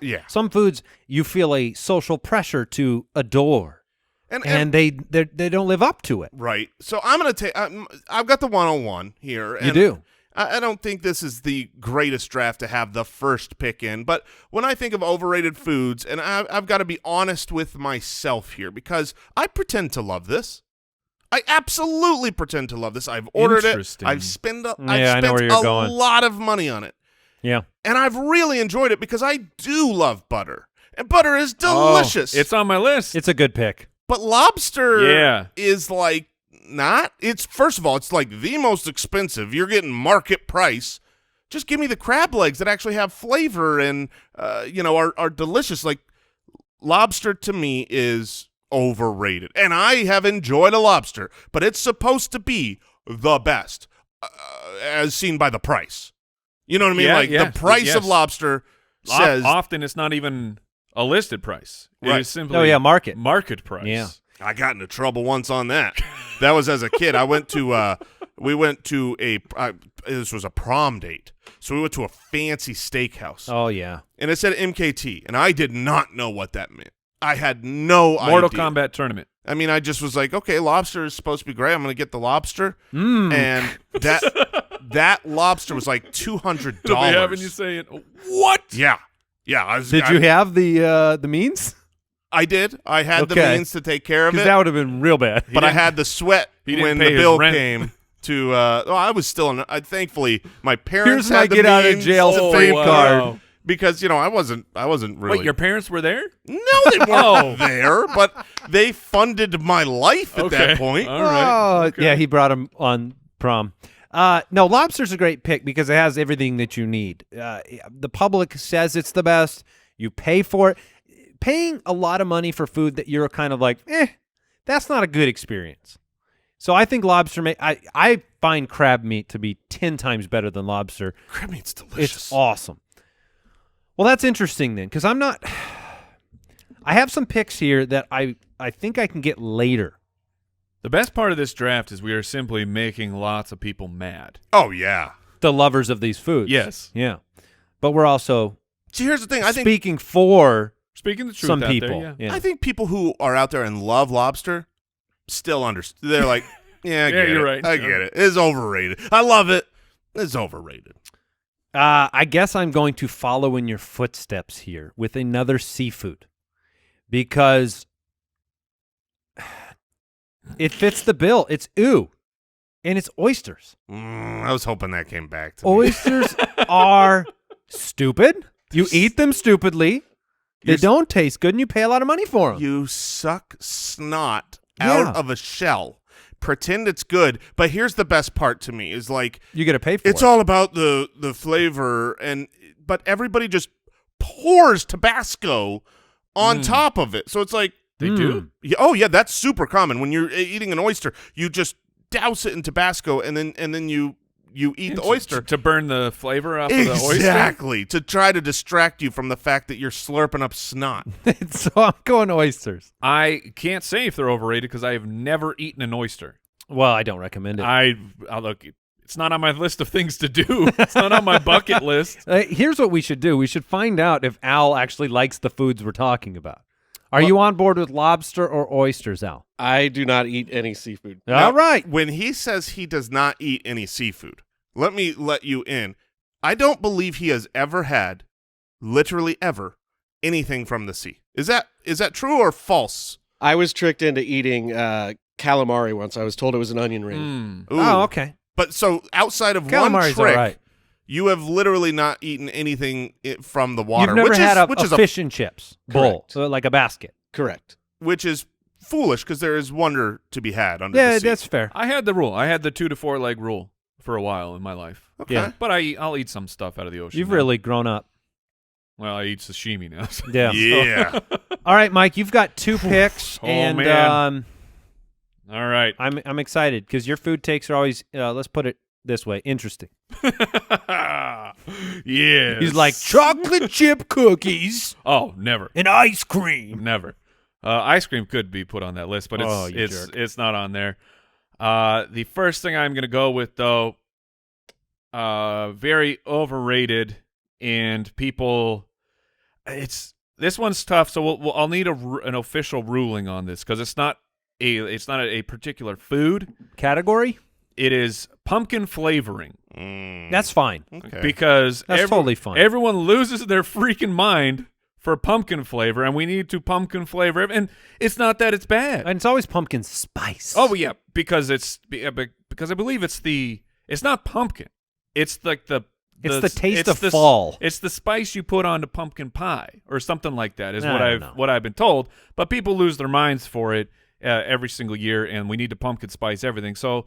Yeah. Some foods you feel a social pressure to adore, and they don't live up to it. Right. So I'm going to take I've got the 101 here. You do. I don't think this is the greatest draft to have the first pick in, but when I think of overrated foods, and I've got to be honest with myself here because I pretend to love this. I absolutely pretend to love this. I've ordered it. I've spent a lot of money on it. Yeah. And I've really enjoyed it because I do love butter. And butter is delicious. It's on my list. It's a good pick. But lobster is like not. It's first of all, it's like the most expensive. You're getting market price. Just give me the crab legs that actually have flavor and are delicious. Like lobster to me is overrated. And I have enjoyed a lobster, but it's supposed to be the best as seen by the price. You know what I mean? The price of lobster says often it's not even a listed price. Right. It is simply market price. Yeah. I got into trouble once on that. That was as a kid. I went to this was a prom date. So we went to a fancy steakhouse. Oh yeah. And it said MKT, and I did not know what that meant. I had no idea. Mortal Kombat tournament. I mean, I just was like, okay, lobster is supposed to be great. I'm going to get the lobster. And that lobster was like $200. They'll be having you saying, what? Yeah. Yeah. Did you have the means? I did. I had the means to take care of it. Because that would have been real bad. But I had the sweat when the bill came to I was still thankfully my parents Here's had the get out of means jail to free pay card. because I wasn't really. Wait, your parents were there? No, they weren't there, but they funded my life at that point. All right. Oh, yeah, he brought him on prom. No, lobster's a great pick because it has everything that you need. The public says it's the best. You pay for it. Paying a lot of money for food that you're kind of like, that's not a good experience. So I think lobster I find crab meat to be 10 times better than lobster. Crab meat's delicious. It's awesome. Well, that's interesting then, because I have some picks here that I think I can get later. The best part of this draft is we are simply making lots of people mad. Oh, yeah. The lovers of these foods. Yes. Yeah. But we're also See, here's the thing. I think speaking for Speaking the truth some out people. there, Yeah. I think people who are out there and love lobster still understand. They're like, yeah, I get you're it. right. I get it. It's overrated. I love it. It's overrated. I guess I'm going to follow in your footsteps here with another seafood because it fits the bill. It's and it's oysters. I was hoping that came back to me. Oysters are stupid. You eat them stupidly. They don't taste good, and you pay a lot of money for them. You suck snot out of a shell pretend it's good. But here's the best part to me is like You got to pay for it's it. all about the flavor, but everybody just pours Tabasco on top of it. So it's like They do? yeah, oh yeah, that's super common. When you're eating an oyster, you just douse it in Tabasco and then you eat the oyster to burn the flavor off of the oyster? Exactly, to try to distract you from the fact that you're slurping up snot. So I'm going oysters. I can't say if they're overrated because I have never eaten an oyster. Well, I don't recommend it. I look, it's not on my list of things to do. It's not on my bucket list. Here's what we should do. We should find out if Al actually likes the foods we're talking about. Are you on board with lobster or oysters, Al? I do not eat any seafood. All right. When he says he does not eat any seafood, let me let you in. I don't believe he has ever had, literally ever, anything from the sea. Is that true or false? I was tricked into eating calamari once. I was told it was an onion ring. Ooh. Oh, okay. But so outside of Calamari's one trick, all right. you have literally not eaten anything from the water. You've never which had is, a fish and chips bowl, Correct. so like a basket. Correct. which is foolish because there is wonder to be had under Yeah, the sea. that's fair. I had the rule. I had the 2 to 4 leg rule for a while in my life. Okay. Yeah. But I'll eat some stuff out of the ocean. You've now. really grown up. Well, I eat sashimi now. so- Yeah. Yeah. All right, Mike, you've got 2 picks, Oh, and man. All right. I'm excited because your food takes are always, let's put it this way, interesting. Yeah. He's like chocolate chip cookies Oh, never. and ice cream. Never. Ice cream could be put on that list, but Oh, you jerk. it's not on there. The first thing I'm going to go with, though, very overrated, and people, this one's tough. So I'll need an official ruling on this because it's not a particular food. Category? It is pumpkin flavoring. That's fine. Okay. Because That's totally fine. Everyone loses their freaking mind for pumpkin flavor, and we need to pumpkin flavor. And it's not that it's bad. And it's always pumpkin spice. Oh yeah, because I believe it's not pumpkin. It's like It's the taste of the- fall. It's the spice you put onto pumpkin pie or something like that. Is I don't know. what I've been told. But people lose their minds for it every single year, and we need to pumpkin spice everything. So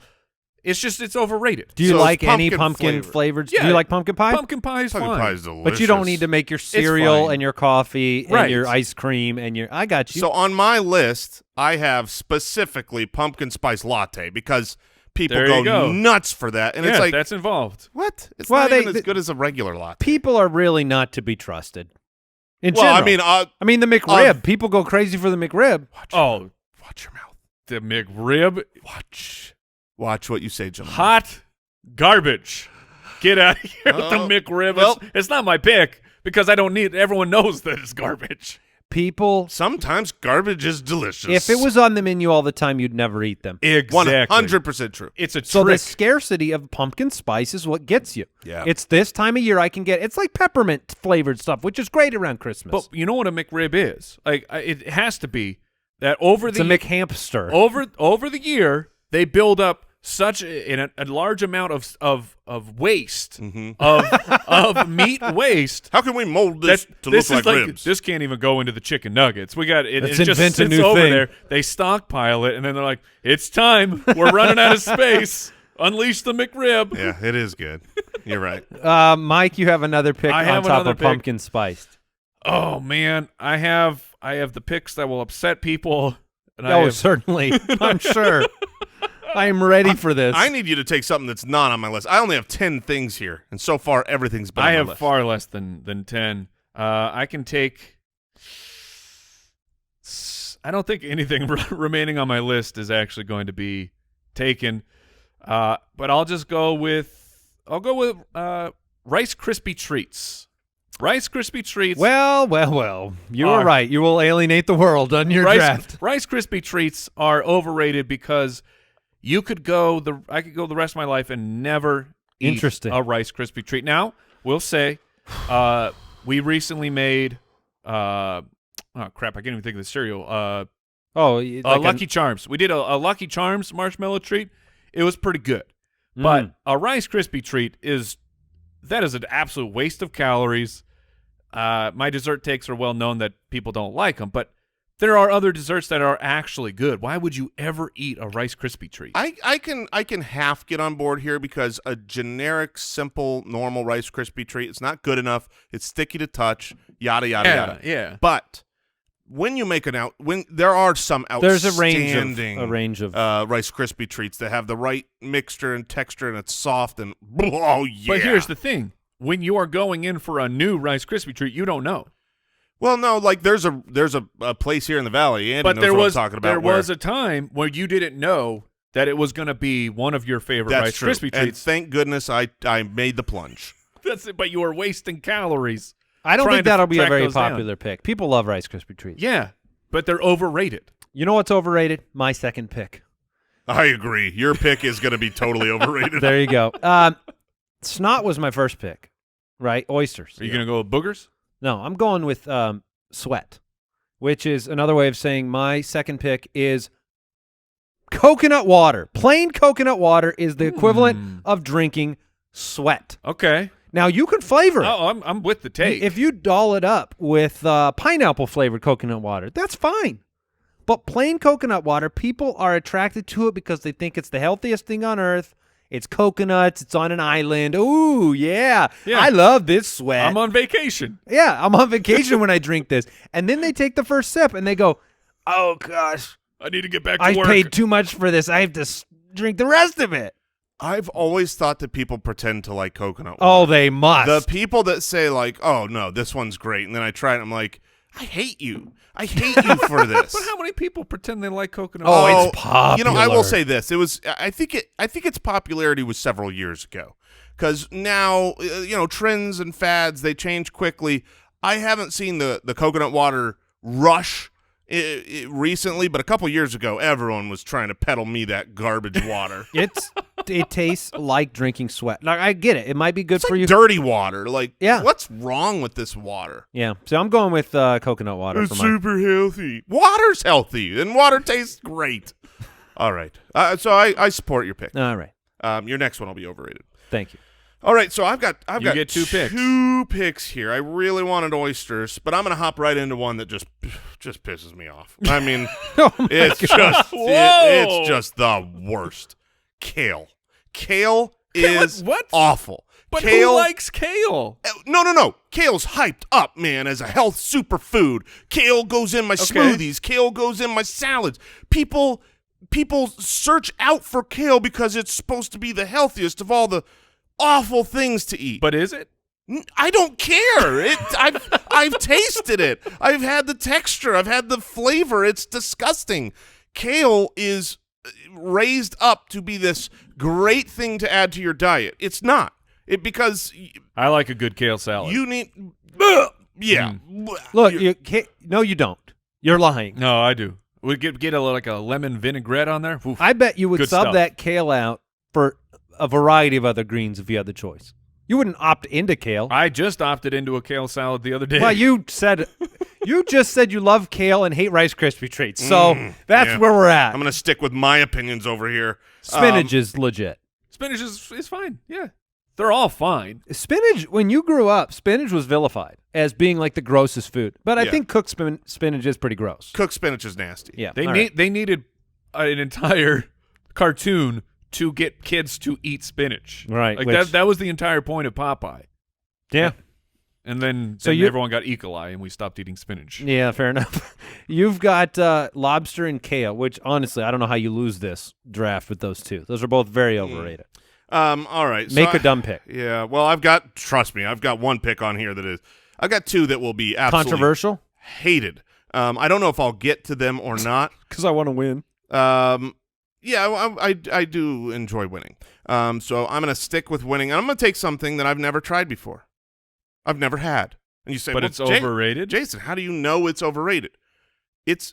it's overrated. Do you So it's like any pumpkin pumpkin flavored. flavors? Yeah. Do you like pumpkin pie? Pumpkin pie is Pumpkin fine. pie is delicious. But you don't need to make your cereal fine. and your coffee and Right. your ice cream and your. I got you. So on my list, I have specifically pumpkin spice latte because people There you go. nuts for that, and Yeah, it's like that's involved. what? It's Well, not they- even as good as a regular latte. people are really not to be trusted. In Well, general. I mean, the McRib. People go crazy for the McRib. Oh, watch your mouth. the McRib, Watch what you say, gentlemen. hot garbage. Get out of here with the Oh, McRib. well- It's not my pick because I don't need. Everyone knows that it's garbage. People, Sometimes garbage is delicious. if it was on the menu all the time, you'd never eat them. Exactly. 100% true. It's a So the trick. scarcity of pumpkin spice is what gets you. Yeah. It's this time of year I can get. It's like peppermint flavored stuff, which is great around Christmas. But you know what a McRib is? Like it has to be that over it's the a McHampster. over the year they build up such a large amount of waste of meat waste. How can we mold this to this look is like ribs? This can't even go into the chicken nuggets. We got it. Let's It just invent a sits new over thing. there. They stockpile it, and then they're like, "It's time. We're running out of space. Unleash the McRib." Yeah, it is good. You're right. Mike, you have another pick I on have top another of pick. pumpkin spiced. Oh man, I have the picks that will upset people. And I Oh, have, certainly. I'm sure. I am ready for this. I need you to take something that's not on my list. I only have 10 things here, and so far everything's been I on have my list. far less than 10. I can take. I don't think anything remaining on my list is actually going to be taken. But I'll just go with. I'll go with Rice Krispie treats. Rice Krispie treats. Well. You were right. You will alienate the world on your draft. Rice Krispie treats are overrated because I could go the rest of my life and never eat Interesting. a Rice Krispie treat. Now, we'll say we recently made oh crap, I can't even think of the cereal. Lucky Charms. We did a Lucky Charms marshmallow treat. It was pretty good. But a Rice Krispie treat is an absolute waste of calories. My dessert takes are well known that people don't like them, but There are other desserts that are actually good. Why would you ever eat a Rice Krispie treat? I can half get on board here because a generic, simple, normal Rice Krispie treat, it's not good enough. It's sticky to touch, yada, yada, yada. Yeah. But when you make when there are some outstanding there's a range of Rice Krispie treats that have the right mixture and texture and it's soft and oh yeah. But here's the thing. When you are going in for a new Rice Krispie treat, you don't know. Well, no, like there's a place here in the valley. Andy But knows there what was I'm talking about. there was a time where you didn't know that it was going to be one of your favorite that's Rice true. Krispie And treats. thank goodness I made the plunge. That's it. But you were wasting calories. I don't trying think to that'll be a track very those down. popular pick. People love Rice Krispie treats. Yeah, but they're overrated. You know what's overrated? My second pick. I agree. Your pick is going to be totally overrated. There you go. Snot was my first pick, right? Oysters. Are you going to go with boogers? No, I'm going with sweat, which is another way of saying my second pick is coconut water. Plain coconut water is the equivalent of drinking sweat. Okay. Now, you could flavor it. Oh, I'm with the take. If you doll it up with pineapple-flavored coconut water, that's fine. But plain coconut water, people are attracted to it because they think it's the healthiest thing on earth. It's coconuts. It's on an island. Ooh, yeah. I love this sweat. I'm on vacation. Yeah, I'm on vacation when I drink this. And then they take the first sip and they go, oh, gosh, I need to get back to I work. paid too much for this. I have to drink the rest of it. I've always thought that people pretend to like coconut water. Oh, they must. The people that say like, oh, no, this one's great. And then I try it. I'm like, I hate you. I hate you for this. But how many people pretend they like coconut Oh, water? it's popular. You know, I will say this. It was. I think its popularity was several years ago, because now trends and fads, they change quickly. I haven't seen the coconut water rush recently, but a couple years ago, everyone was trying to peddle me that garbage water. It tastes like drinking sweat. Like, I get it. It might be good It's for like you. dirty water. Like, Yeah. what's wrong with this water? Yeah. So I'm going with coconut water. It's for mine. super healthy. Water's healthy, and water tastes great. All right. So I support your pick. All right. Your next one will be overrated. Thank you. All right, so I've got get two picks. Two picks here. I really wanted oysters, but I'm going to hop right into one that just pisses me off. I mean, it's just the worst. Kale. Kale is what? awful. But kale, who likes kale? No. Kale's hyped up, man, as a health superfood. Kale goes in my smoothies. Kale goes in my salads. People search out for kale because it's supposed to be the healthiest of all the awful things to eat. But is it? I don't care. I've tasted it. I've had the texture. I've had the flavor. It's disgusting. Kale is raised up to be this great thing to add to your diet. It's not. Because I like a good kale salad. you need yeah. Look, no, you don't. You're lying. No, I do. We get like a lemon vinaigrette on there. Oof. I bet you would Good sub stuff. that kale out for a variety of other greens if you had the choice. You wouldn't opt into kale. I just opted into a kale salad the other day. Well, you just said you love kale and hate Rice Krispie treats. So that's yeah. where we're at. I'm going to stick with my opinions over here. Spinach is legit. Spinach is fine. Yeah. They're all fine. Spinach, when you grew up, spinach was vilified as being like the grossest food. But I Yeah. think cooked spinach is pretty gross. Cooked spinach is nasty. Yeah. They all need right. they needed an entire cartoon to get kids to eat spinach. Right, Like which- that was the entire point of Popeye. Yeah. And then, So you- everyone got E. coli and we stopped eating spinach. Yeah, fair enough. You've got lobster and kale, which honestly, I don't know how you lose this draft with those two. Those are both very overrated. All right. Make a dumb pick. Yeah. Well, trust me, I've got one pick on here that is, I've got two that will be absolutely Controversial? hated. I don't know if I'll get to them or not. Because I want to win. Yeah, I do enjoy winning. So I'm going to stick with winning. And I'm going to take something that I've never tried before. I've never had. And you say, But well, it's overrated? Jason, how do you know it's overrated? It's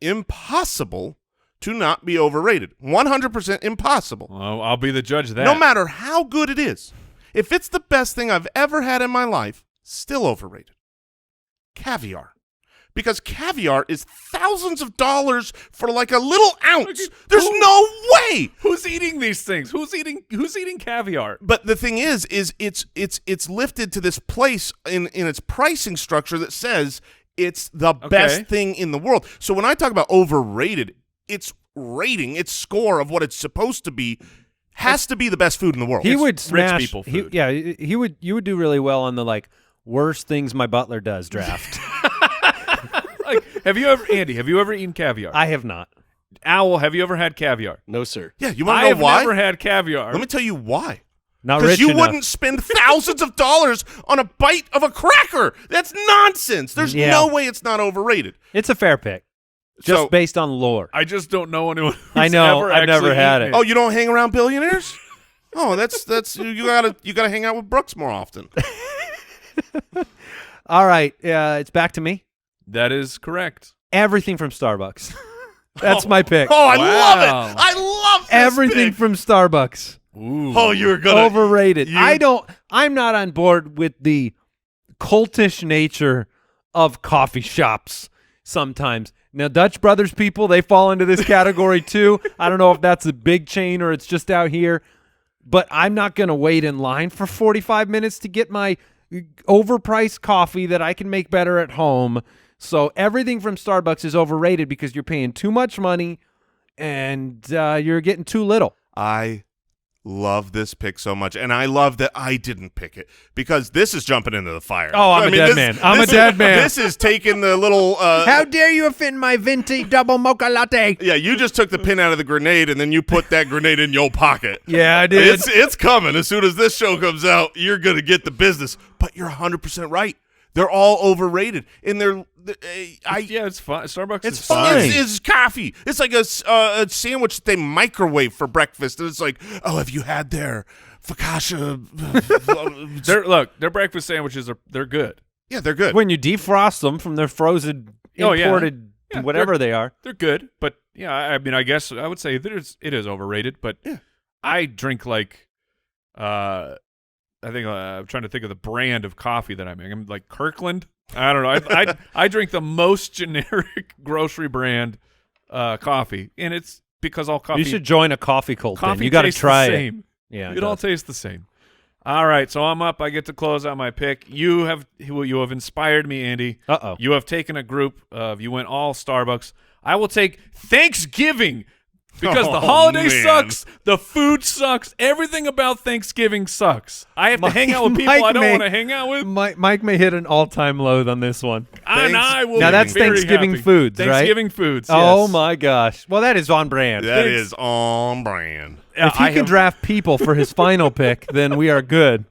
impossible to not be overrated. 100% impossible. Well, I'll be the judge of that. No matter how good it is. If it's the best thing I've ever had in my life, still overrated. Caviar. Because caviar is thousands of dollars for like a little ounce. There's no way. Who's eating these things? Who's eating caviar? But the thing is it's lifted to this place in its pricing structure that says It's the best thing in the world. So when I talk about overrated, its rating, its score of what it's supposed to be has to be the best food in the world. He would smash. rich people food. You would do really well on the like worst things my butler does draft. Like, Andy, have you ever eaten caviar? I have not. Owl, have you ever had caviar? No, sir. Yeah, you want to know why? I have never had caviar. Let me tell you why. Not Because rich you enough. wouldn't spend thousands of dollars on a bite of a cracker. That's nonsense. There's no way it's not overrated. It's a fair pick, just So- based on lore. I just don't know anyone who's I know, ever I've never actually had eaten it. Oh, you don't hang around billionaires? Oh, that's you gotta hang out with Brooks more often. All right, it's back to me. That is correct. Everything from Starbucks. That's my pick. Oh, I Wow. love it. I love this Everything pick. from Starbucks. Ooh. Oh, you were gonna Overrated. I'm not on board with the cultish nature of coffee shops sometimes. Now, Dutch Brothers people, they fall into this category too. I don't know if that's a big chain or it's just out here, but I'm not going to wait in line for 45 minutes to get my overpriced coffee that I can make better at home. So everything from Starbucks is overrated because you're paying too much money and you're getting too little. I love this pick so much, and I love that I didn't pick it because this is jumping into the fire. Oh, I'm a dead man. I'm a dead man. This is taking the little. How dare you offend my venti double mocha latte? Yeah, you just took the pin out of the grenade, and then you put that grenade in your pocket. Yeah, I did. It's coming. As soon as this show comes out, you're going to get the business. But you're 100% right. They're all overrated. And it's fine. Starbucks it's is fine. fine. It's coffee. It's like a sandwich that they microwave for breakfast. And it's like, oh, have you had their focaccia? Their breakfast sandwiches they're good. Yeah, they're good. When you defrost them from their frozen, imported, Yeah, whatever they are. They're good, but yeah, I mean, I guess I would say it is overrated. But Yeah. I drink like, I think I'm trying to think of the brand of coffee that I make. I'm like Kirkland. I don't know. I drink the most generic grocery brand coffee, and it's because all coffee. You should join a coffee cult. Coffee You got to tastes try the it. same. Yeah, It all tastes the same. All right, so I'm up. I get to close out my pick. You have inspired me, Andy. Uh-oh. You have taken a group of. You went all Starbucks. I will take Thanksgiving. Because the holiday man. sucks, the food sucks, everything about Thanksgiving sucks. I have to hang out with people I don't want to hang out with. Mike may hit an all-time low on this one. And I will Now be that's very Thanksgiving happy. foods, right? Thanksgiving foods, Oh yes. my gosh. Well, that is on brand. That is on brand. If he can draft people for his final pick, then we are good.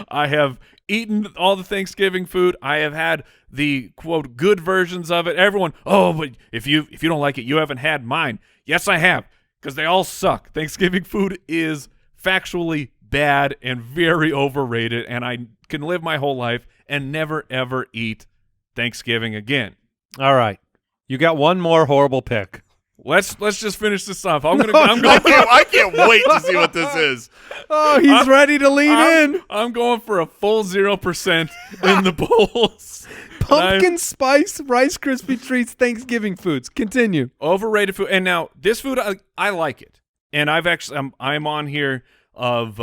I have eaten all the Thanksgiving food. I have had the, quote, good versions of it. Everyone, but if you don't like it, you haven't had mine. Yes, I have. Because they all suck. Thanksgiving food is factually bad and very overrated, and I can live my whole life and never, ever eat Thanksgiving again. All right. You got one more horrible pick. Let's just finish this off. I'm going. I can't wait to see what this is. Oh, he's ready to lean in. I'm going for a full 0% in the polls. Pumpkin spice Rice Krispie treats Thanksgiving foods. Continue. Overrated food. And now this food, I like it. And I'm on here of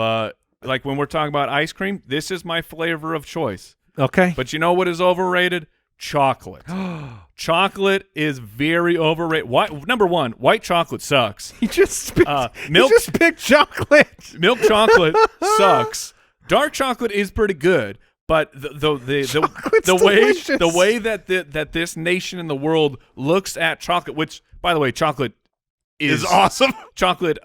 like when we're talking about ice cream, this is my flavor of choice. Okay. But you know what is overrated? Chocolate. Chocolate is very overrated. Number one, white chocolate sucks. He just picked, milk- he just picked chocolate. Milk chocolate sucks. Dark chocolate is pretty good. But the way that this nation and the world looks at chocolate, which by the way, chocolate is awesome. Chocolate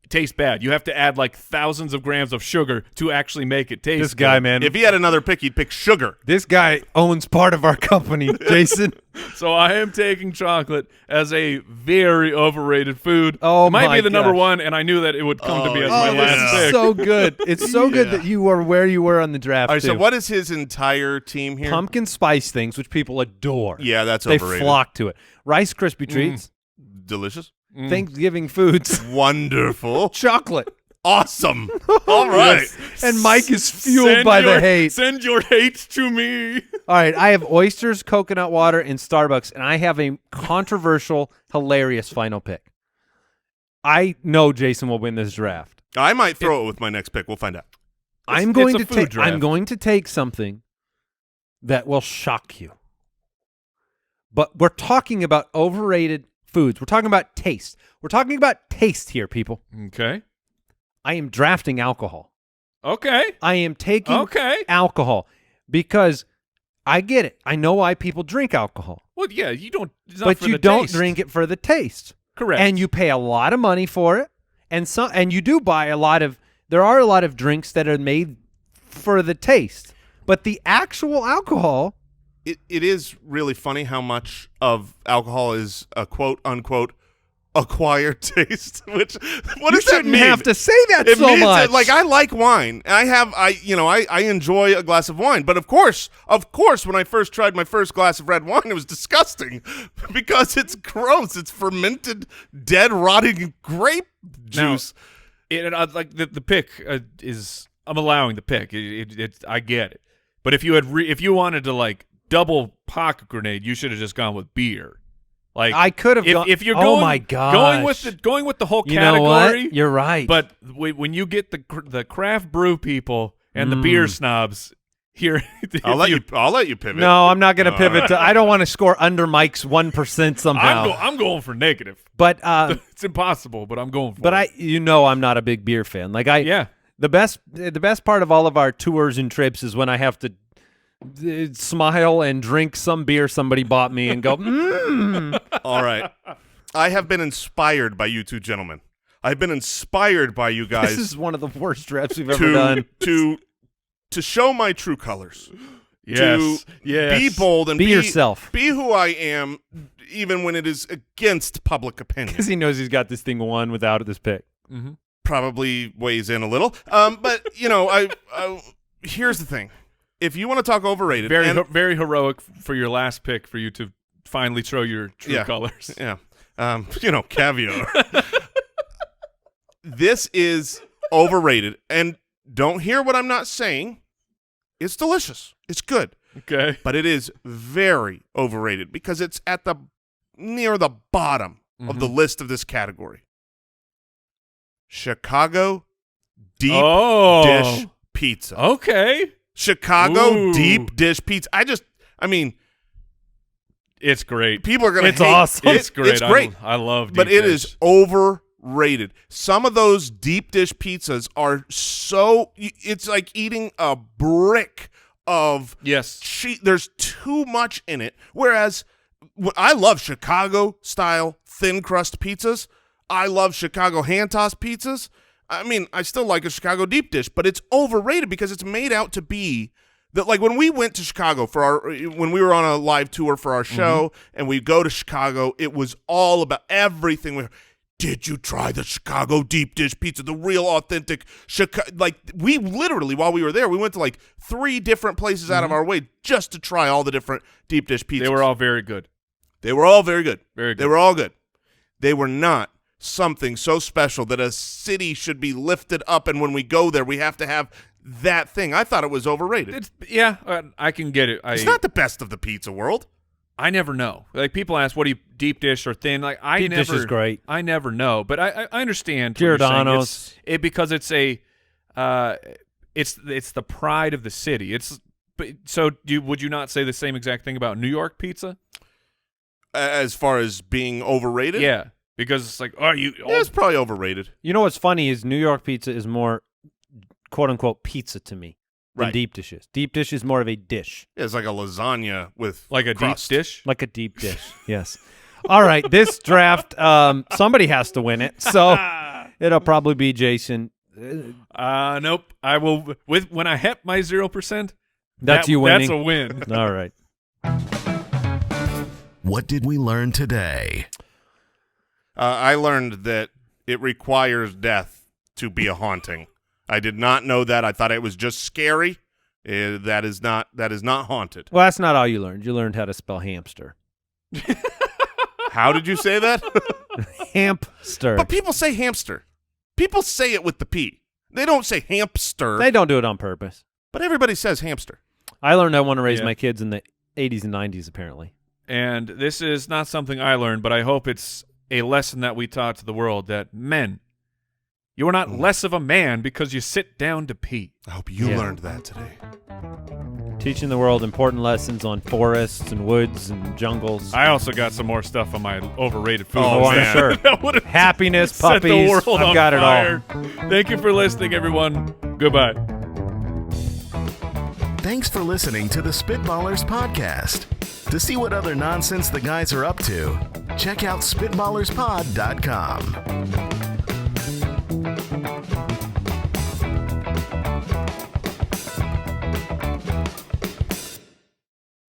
tastes bad. You have to add like thousands of grams of sugar to actually make it taste. This guy, good. man. If he had another pick, he'd pick sugar. This guy owns part of our company, Jason. So I am taking chocolate as a very overrated food. Oh, it might my be the number gosh. one, and I knew that it would come to me as my yeah. last pick. So good. It's so good that you are where you were on the draft. All right, so too. what is his entire team here? Pumpkin spice things, which people adore. Yeah, that's They overrated. flock to it. Rice Krispie treats, Delicious. Thanksgiving foods, Wonderful. chocolate. Awesome. All right. And Mike is fueled by the hate. Send your hate to me. All right, I have oysters, coconut water, and Starbucks, and I have a controversial, hilarious final pick. I know Jason will win this draft. I might throw it with my next pick. We'll find out. I'm going it's a to food take. draft. I'm going to take something that will shock you. But we're talking about overrated foods. We're talking about taste. We're talking about taste here, people. Okay. I am drafting alcohol. Okay. I am taking alcohol because I get it. I know why people drink alcohol. Well, yeah, you don't. It's not But for you the don't taste. drink it for the taste. Correct. And you pay a lot of money for it. And you do buy a lot of, there are a lot of drinks that are made for the taste. But the actual alcohol. It is really funny how much of alcohol is a quote unquote acquired taste. Which what does that mean? You shouldn't have to say that It so means much. that, like, I like wine. I enjoy a glass of wine. But of course, when I first tried my first glass of red wine, it was disgusting because it's gross. It's fermented, dead, rotting grape juice. Like the pick is. I'm allowing the pick. I get it. But if you wanted to like double pocket grenade, you should have just gone with beer. Like I could have gone. If you're oh my gosh. going with the whole You know category. what? You're right. But when you get the craft brew people and the beer snobs here, I'll let you pivot. No, I'm not going to pivot. I don't want to score under Mike's 1% somehow. I'm going for negative. But it's impossible. But I'm going for. But it. I'm not a big beer fan. Like the best part of all of our tours and trips is when I have to smile and drink some beer somebody bought me and go, All right. I have been inspired by you two gentlemen. I've been inspired by you guys. This is one of the worst trips we've ever done. To show my true colors. Yes. Be bold and be yourself. Be who I am, even when it is against public opinion. Because he knows he's got this thing won without this pick. Mm-hmm. Probably weighs in a little. But, I here's the thing. If you want to talk overrated. Very heroic for your last pick for you to finally show your true colors. Yeah. Caviar. This is overrated. And don't hear what I'm not saying. It's delicious. It's good. Okay. But it is very overrated because it's at near the bottom of the list of this category. Chicago deep dish pizza. Okay. Chicago deep dish pizza. It's great. People are going to hate. It's awesome. It's great. It's great. I love deep but it dish. is overrated. Some of those deep dish pizzas are it's like eating a brick of cheese. There's too much in it. Whereas I love Chicago-style thin crust pizzas. I love Chicago hand-tossed pizzas. I still like a Chicago deep dish, but it's overrated because it's made out to be that, like, when we went to Chicago when we were on a live tour for our show and we go to Chicago, it was all about everything. Did you try the Chicago deep dish pizza, the real authentic Chicago? Like, we literally, while we were there, we went to like 3 different places out of our way just to try all the different deep dish pizzas. They were all very good. They were all very good. Very good. They were all good. They were not something so special that a city should be lifted up, and when we go there, we have to have that thing. I thought it was overrated. I can get it. It's not the best of the pizza world. I never know. Like, people ask, what do you deep dish or thin? Like, deep dish is great. I never know, but I understand. Giordano's. Because it's it's the pride of the city. Would you not say the same exact thing about New York pizza? As far as being overrated? Yeah. Because it's like, it's probably overrated. You know what's funny is New York pizza is more quote-unquote pizza to me than deep dishes. Deep dish is more of a dish. Yeah, it's like a lasagna with like a crust. deep dish? Like a deep dish, yes. All right, this draft, somebody has to win it, so it'll probably be Jason. Nope. I will, when I hit my 0%, that's you winning. That's a win. All right. What did we learn today? I learned that it requires death to be a haunting. I did not know that. I thought it was just scary. That is not haunted. Well, that's not all you learned. You learned how to spell hamster. How did you say that? Hamster. But people say hamster. People say it with the P. They don't say hamster. They don't do it on purpose. But everybody says hamster. I learned I want to raise my kids in the 80s and 90s, apparently. And this is not something I learned, but I hope it's a lesson that we taught to the world that men, you are not less of a man because you sit down to pee. I hope you learned that today. Teaching the world important lessons on forests and woods and jungles. I also got some more stuff on my overrated food. Oh, I'm list. sure. That would've Happiness, set the puppies. world I've on got fire. it all. Thank you for listening, everyone. Goodbye. Thanks for listening to the Spitballers podcast. To see what other nonsense the guys are up to, check out SpitballersPod.com.